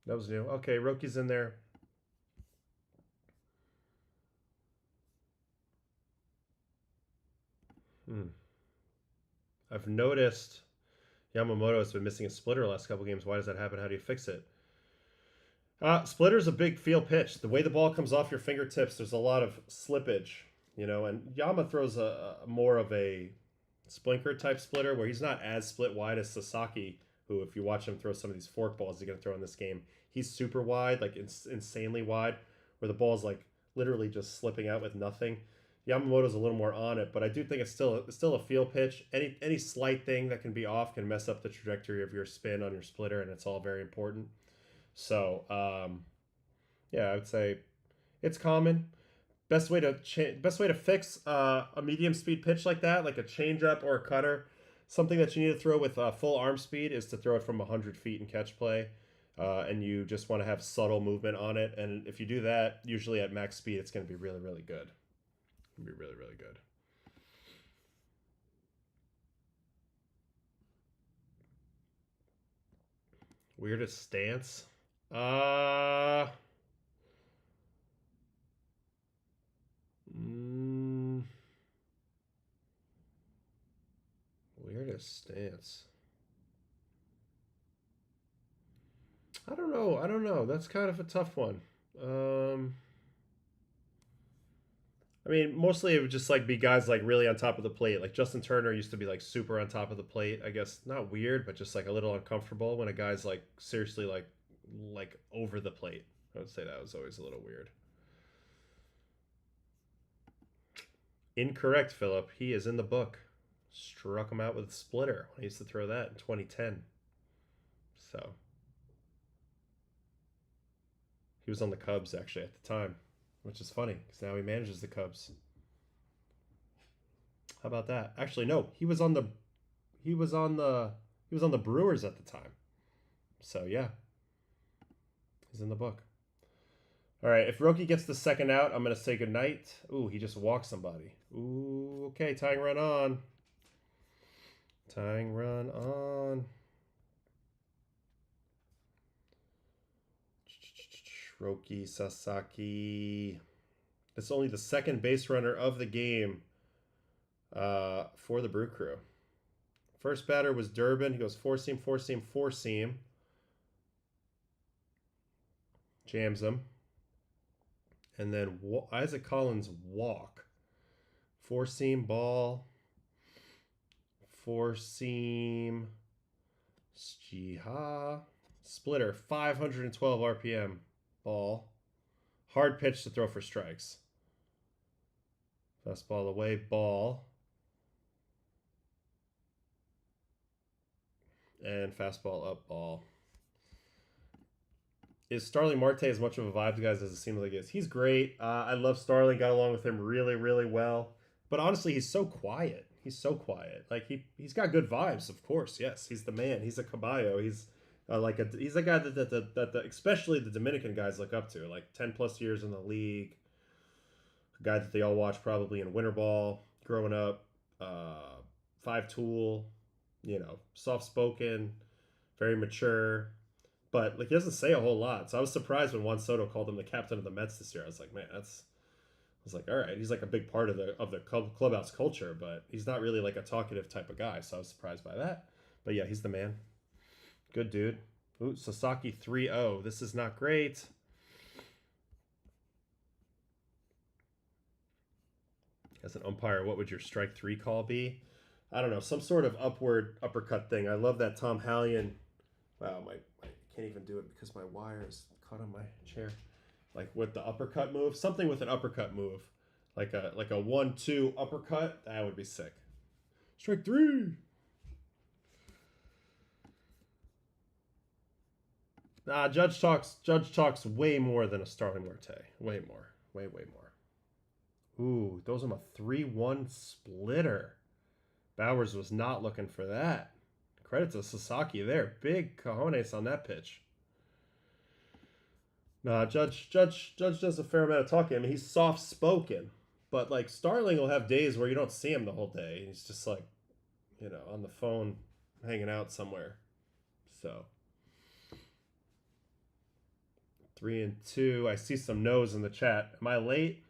That was new. Okay, Roki's in there. I've noticed Yamamoto has been missing a splitter the last couple games. Why does that happen? How do you fix it? Splitter's a big field pitch. The way the ball comes off your fingertips, there's a lot of slippage, you know, and Yama throws a more of a splinker type splitter where he's not as split wide as Sasaki, who, if you watch him throw some of these fork balls he's going to throw in this game, he's super wide, like insanely wide, where the ball's like literally just slipping out with nothing. Yamamoto's a little more on it, but I do think it's still a field pitch. Any slight thing that can be off can mess up the trajectory of your spin on your splitter, and it's all very important. So, yeah, I would say it's common. Best way to fix a medium speed pitch like that, like a changeup or a cutter, something that you need to throw with full arm speed, is to throw it from 100 feet in catch play. And you just want to have subtle movement on it. And if you do that, usually at max speed, it's going to be really, really good. It'll be really, really good. Weirdest stance? Weirdest stance. I don't know. That's kind of a tough one. I mean, mostly it would just like be guys like really on top of the plate. Like Justin Turner used to be like super on top of the plate. I guess not weird, but just like a little uncomfortable when a guy's like seriously like over the plate. I would say that was always a little weird. Incorrect, Philip. He is in the book. Struck him out with a splitter. I used to throw that in 2010. So he was on the Cubs actually at the time, which is funny because now he manages the Cubs. How about that? Actually, no, he was on the Brewers at the time. So yeah, he's in the book. All right, if Roki gets the second out, I'm gonna say goodnight. Ooh, he just walked somebody. Ooh, okay, tying run on. Tying run on. Roki Sasaki. It's only the second base runner of the game for the Brew Crew. First batter was Durbin. He goes four seam, four seam, four seam. Jams him. And then Isaac Collins walk. Four seam ball. Four seam. Jiha. Splitter. 512 RPM. Ball. Hard pitch to throw for strikes. Fastball away. Ball. And fastball up. Ball. Is Starling Marte as much of a vibe to guys as it seems like it is? He's great. I love Starling. Got along with him really, really well. But honestly, he's so quiet. He's so quiet. Like he's got good vibes, of course. Yes, he's the man. He's a caballo. He's he's a guy that especially the Dominican guys look up to. Like 10+ years in the league. A guy that they all watch probably in winter ball growing up. 5-tool. You know, soft spoken, very mature. But like he doesn't say a whole lot. So I was surprised when Juan Soto called him the captain of the Mets this year. I was like, man, I was like, all right, he's like a big part of the clubhouse culture, but he's not really like a talkative type of guy. So I was surprised by that. But yeah, he's the man. Good dude. Ooh, Sasaki 3-0. This is not great. As an umpire, what would your strike 3 call be? I don't know, some sort of upward uppercut thing. I love that Tom Hallion. Wow, I can't even do it because my wire is caught on my chair. Like with the uppercut move, something with an uppercut move, like a 1-2 uppercut. That would be sick. Strike 3. Nah, Judge talks way more than a Starling Marte. Way more. Way more. Ooh, those are a 3-1 splitter. Bowers was not looking for that. Credit to Sasaki there. Big cojones on that pitch. Nah, Judge does a fair amount of talking. I mean, he's soft spoken, but like Starling will have days where you don't see him the whole day. He's just like, on the phone, hanging out somewhere. So 3-2. I see some no's in the chat. Am I late?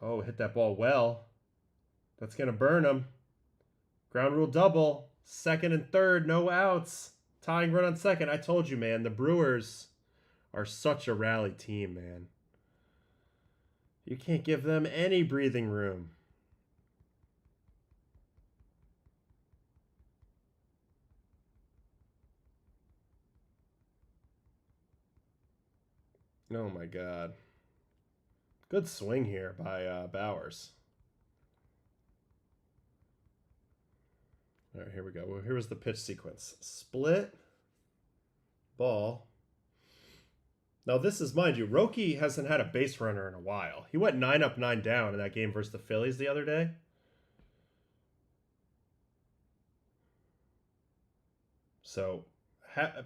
Oh, hit that ball well. That's gonna burn him. Ground rule double. Second and third, no outs. Tying run on second. I told you, man, the Brewers are such a rally team, man. You can't give them any breathing room. Oh my God. Good swing here by Bowers. All right, here we go. Well, here was the pitch sequence. Split, ball. Now this is, mind you, Roki hasn't had a base runner in a while. He went 9 up, 9 down in that game versus the Phillies the other day. So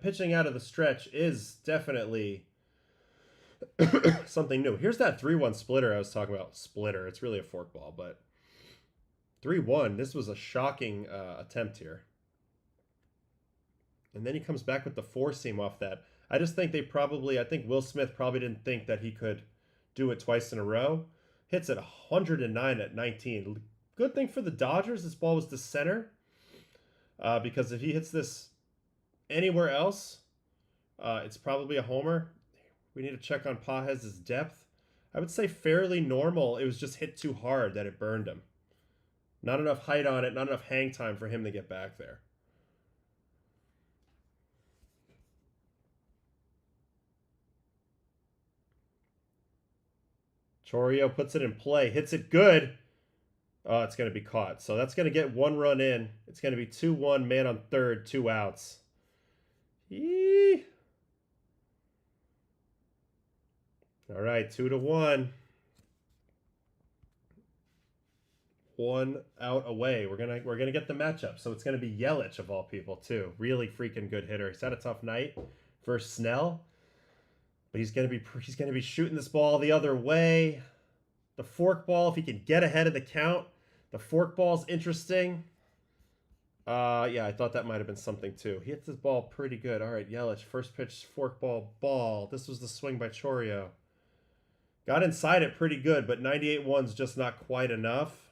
pitching out of the stretch is definitely something new. Here's that 3-1 splitter I was talking about. Splitter. It's really a forkball, but 3-1. This was a shocking attempt here. And then he comes back with the 4-seam off that. I just think I think Will Smith probably didn't think that he could do it twice in a row. Hits at 109 at 19. Good thing for the Dodgers, this ball was to center. Because if he hits this anywhere else, it's probably a homer. We need to check on Pages' depth. I would say fairly normal. It was just hit too hard that it burned him. Not enough height on it, not enough hang time for him to get back there. Chourio puts it in play, hits it good. Oh, it's going to be caught. So that's going to get 1 run in. It's going to be 2-1, man on third, 2 outs. Yee. All right, 2-1. 1 out away. We're gonna get the matchup. So it's gonna be Yelich of all people too. Really freaking good hitter. He's had a tough night versus Snell, but he's gonna be shooting this ball the other way. The fork ball, if he can get ahead of the count, the fork ball's interesting. Yeah, I thought that might have been something too. He hits this ball pretty good. All right, Yelich, first pitch, fork ball. This was the swing by Chourio. Got inside it pretty good, but 98-1's just not quite enough.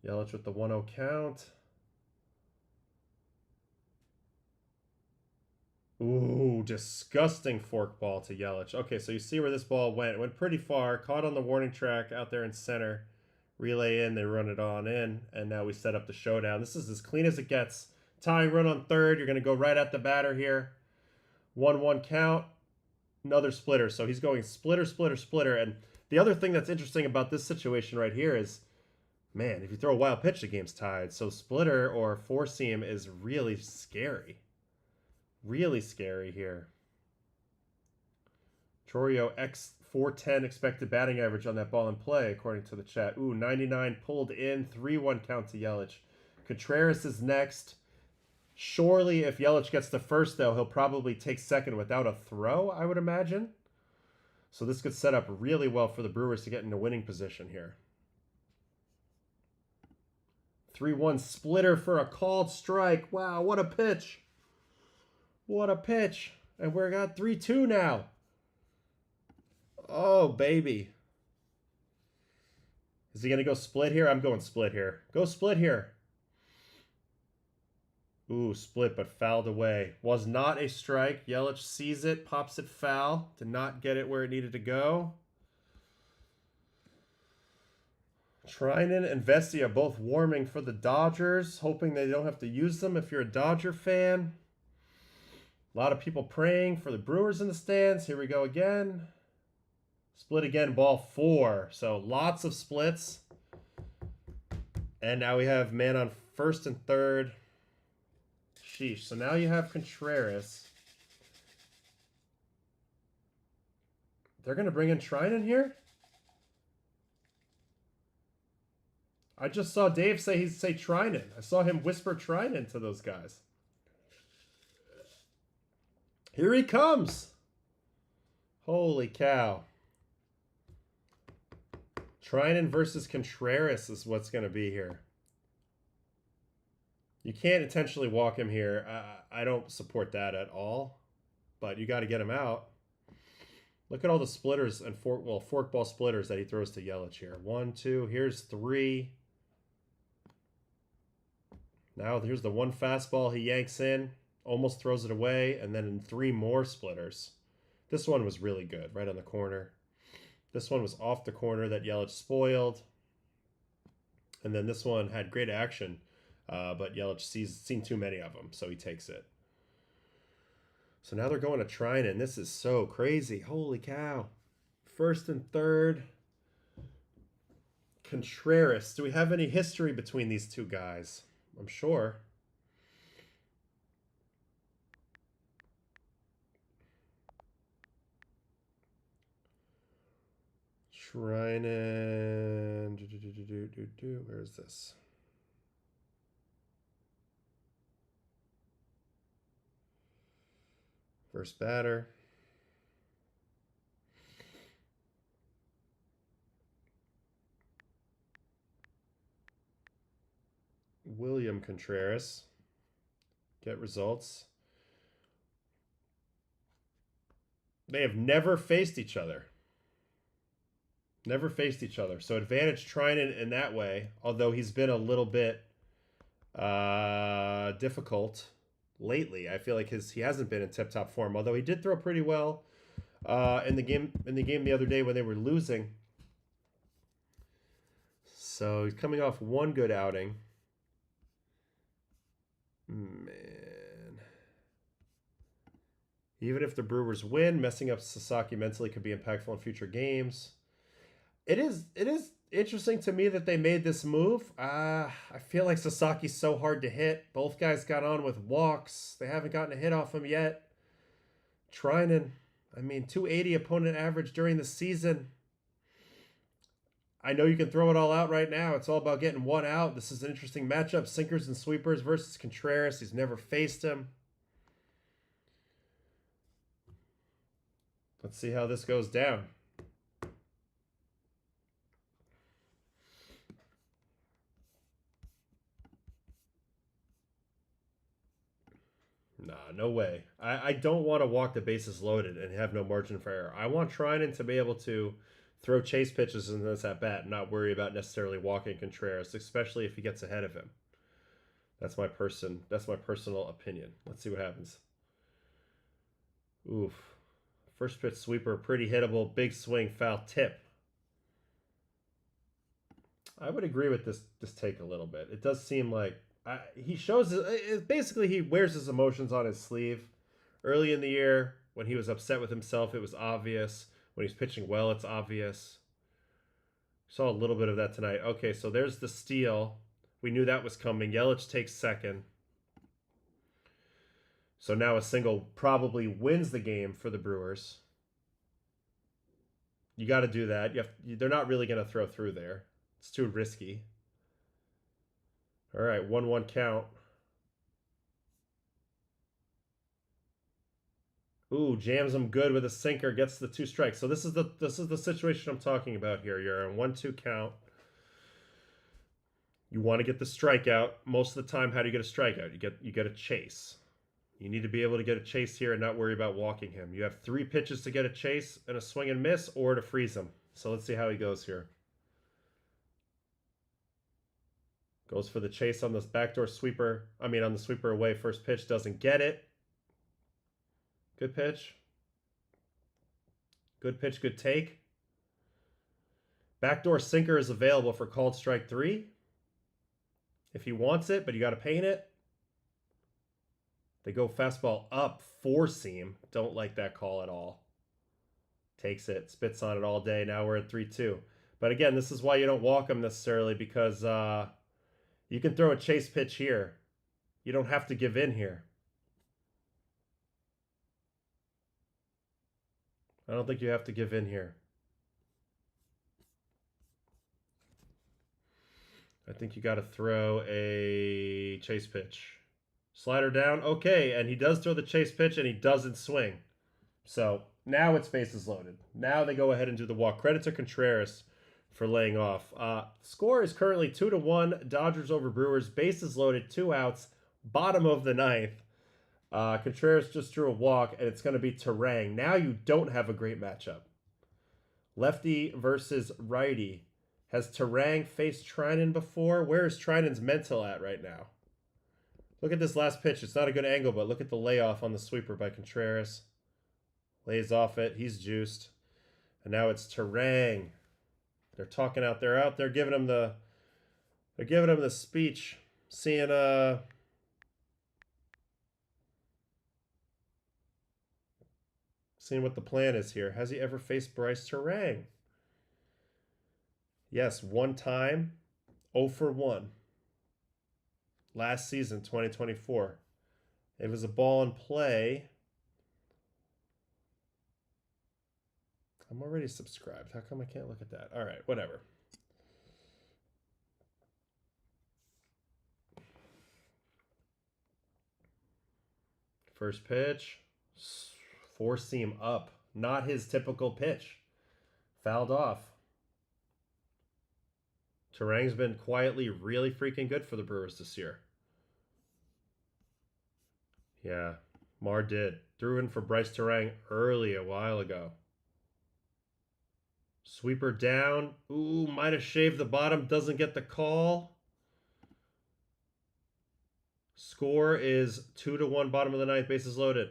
Yelich with the 1-0 count. Ooh, disgusting forkball to Yelich. Okay, so you see where this ball went. It went pretty far. Caught on the warning track out there in center. Relay in, they run it on in, and now we set up the showdown. This is as clean as it gets. Tying run on third. You're going to go right at the batter here. 1-1 count. Another splitter. So he's going splitter, splitter, splitter. And the other thing that's interesting about this situation right here is, man, if you throw a wild pitch, the game's tied. So splitter or 4-seam is really scary. Really scary here. Chourio x410 expected batting average on that ball in play, according to the chat. Ooh, 99 pulled in. 3-1 count to Yelich. Contreras is next. Surely if Yelich gets the first, though, he'll probably take second without a throw, I would imagine. So this could set up really well for the Brewers to get into winning position here. 3-1 splitter for a called strike. Wow, what a pitch. What a pitch. And we're got 3-2 now. Oh, baby. Is he going to go split here? I'm going split here. Go split here. Ooh, split, but fouled away. Was not a strike. Yelich sees it, pops it foul. Did not get it where it needed to go. Trinan and Vestia both warming for the Dodgers, hoping they don't have to use them if you're a Dodger fan. A lot of people praying for the Brewers in the stands. Here we go again. Split again, ball 4. So lots of splits. And now we have man on first and third. Sheesh. So now you have Contreras. They're going to bring in Trinan here? I just saw Dave say Trinan. I saw him whisper Trinan to those guys. Here he comes. Holy cow. Trinan versus Contreras is what's going to be here. You can't intentionally walk him here. I don't support that at all. But you got to get him out. Look at all the splitters and forkball splitters that he throws to Yelich here. 1, 2. Here's 3. Now here's the one fastball he yanks in. Almost throws it away. And then 3 more splitters. This one was really good. Right on the corner. This one was off the corner that Yelich spoiled. And then this one had great action. But Yelich seen too many of them. So he takes it. So now they're going to Trinan. This is so crazy. Holy cow. First and third. Contreras. Do we have any history between these two guys? I'm sure. Trinan. Where is this? First batter. William Contreras. Get results. They have never faced each other. Never faced each other. So advantage Trinan in that way, although he's been a little bit difficult lately. I feel like he hasn't been in tip-top form, although he did throw pretty well in the game the other day when they were losing. So he's coming off one good outing. Man. Even if the Brewers win, messing up Sasaki mentally could be impactful in future games. It is interesting to me that they made this move. I feel like Sasaki's so hard to hit. Both guys got on with walks. They haven't gotten a hit off him yet. Trinan, 280 opponent average during the season. I know you can throw it all out right now. It's all about getting one out. This is an interesting matchup. Sinkers and sweepers versus Contreras. He's never faced him. Let's see how this goes down. Nah, no way. I don't want to walk the bases loaded and have no margin for error. I want Trinan to be able to throw chase pitches in this at bat and not worry about necessarily walking Contreras, especially if he gets ahead of him. That's my personal opinion. Let's see what happens. Oof. First pitch sweeper, pretty hittable, big swing, foul tip. I would agree with this take a little bit. It does seem like he shows basically he wears his emotions on his sleeve. Early in the year, when he was upset with himself, it was obvious. When he's pitching well, it's obvious. Saw a little bit of that tonight. Okay, so there's the steal. We knew that was coming. Yelich takes second. So now a single probably wins the game for the Brewers. You got to do that. They're not really going to throw through there. It's too risky. All right, 1-1 count. Ooh, jams him good with a sinker, gets the 2 strikes. So this is the situation I'm talking about here. You're on 1-2 count. You want to get the strikeout. Most of the time, how do you get a strikeout? You get a chase. You need to be able to get a chase here and not worry about walking him. You have 3 pitches to get a chase and a swing and miss, or to freeze him. So let's see how he goes here. Goes for the chase on this backdoor sweeper. On the sweeper away. First pitch, doesn't get it. Good pitch. Good pitch, good take. Backdoor sinker is available for called strike 3. If he wants it, but you got to paint it. They go fastball up, 4-seam. Don't like that call at all. Takes it, spits on it all day. Now we're at 3-2. But again, this is why you don't walk him necessarily, because you can throw a chase pitch here. You don't have to give in here. I don't think you have to give in here. I think you got to throw a chase pitch. Slider down. Okay, and he does throw the chase pitch, and he doesn't swing. So now it's bases loaded. Now they go ahead and do the walk. Credit to Contreras for laying off. Score is currently 2-1. Dodgers over Brewers. Bases loaded, 2 outs. Bottom of the ninth. Contreras just drew a walk, and it's going to be Terang. Now you don't have a great matchup. Lefty versus righty. Has Terang faced Treinen before? Where is Treinen's mental at right now? Look at this last pitch. It's not a good angle, but look at the layoff on the sweeper by Contreras. Lays off it. He's juiced. And now it's Terang. They're talking out. They're out there giving him the speech. Seeing what the plan is here. Has he ever faced Bryce Terang? Yes, one time. 0 for 1. Last season, 2024. It was a ball in play. I'm already subscribed. How come I can't look at that? All right, whatever. First pitch. 4-seam up. Not his typical pitch. Fouled off. Terang's been quietly really freaking good for the Brewers this year. Yeah, Mar did. Threw in for Bryce Terang early a while ago. Sweeper down. Ooh, might have shaved the bottom. Doesn't get the call. Score is 2-1, bottom of the ninth. Bases loaded.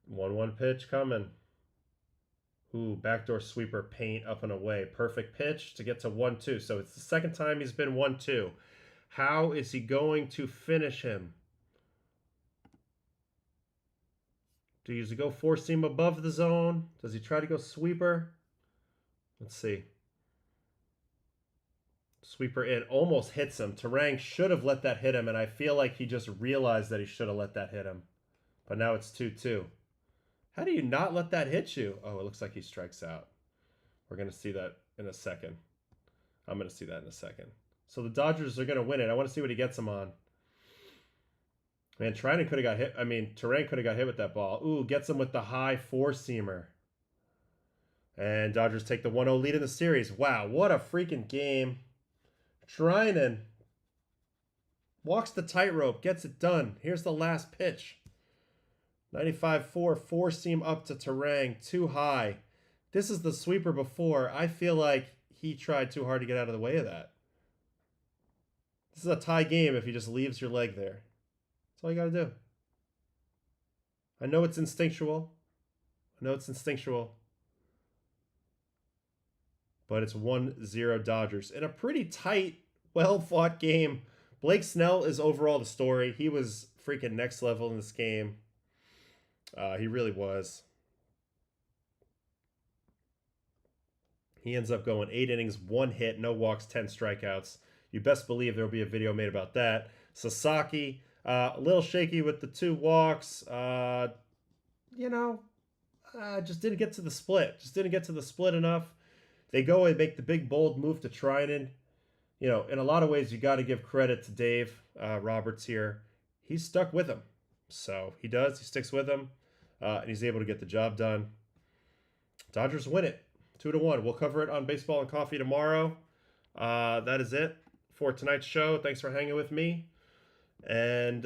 One pitch coming. Ooh, backdoor sweeper, paint up and away. Perfect pitch to get to 1-2. So it's the second time he's been 1-2. How is he going to finish him? Does he go 4-seam above the zone? Does he try to go sweeper? Let's see. Sweeper in. Almost hits him. Terang should have let that hit him, and I feel like he just realized that he should have let that hit him. But now it's 2-2. How do you not let that hit you? Oh, it looks like he strikes out. We're going to see that in a second. I'm going to see that in a second. So the Dodgers are going to win it. I want to see what he gets him on. Man, Treinen could have got hit. I mean, Terang could have got hit with that ball. Ooh, gets him with the high 4-seamer. And Dodgers take the 1-0 lead in the series. Wow, what a freaking game. Treinen walks the tightrope, gets it done. Here's the last pitch. 95-4, 4-seam up to Terang, too high. This is the sweeper before. I feel like he tried too hard to get out of the way of that. This is a tie game if he just leaves your leg there. That's all you got to do. I know it's instinctual. But it's 1-0 Dodgers. In a pretty tight, well-fought game. Blake Snell is overall the story. He was freaking next level in this game. He really was. He ends up going 8 innings, 1 hit, no walks, 10 strikeouts. You best believe there will be a video made about that. Sasaki, a little shaky with the 2 walks. Just didn't get to the split. Just didn't get to the split enough. They go and make the big, bold move to Treinen. You know, in a lot of ways, you got to give credit to Dave Roberts here. He's stuck with him. So he does. He sticks with him. And he's able to get the job done. Dodgers win it. 2-1. We'll cover it on Baseball and Coffee tomorrow. That is it for tonight's show. Thanks for hanging with me. And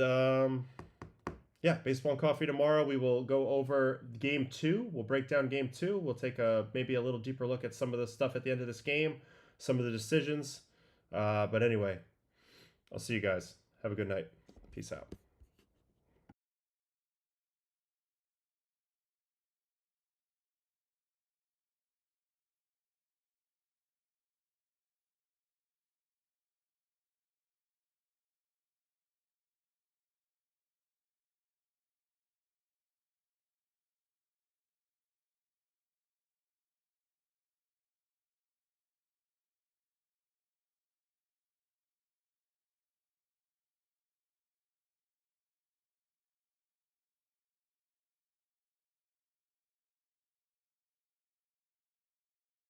yeah, Baseball and Coffee tomorrow. We will go over Game 2. We'll break down Game 2. We'll take maybe a little deeper look at some of the stuff at the end of this game, some of the decisions. But anyway, I'll see you guys. Have a good night. Peace out.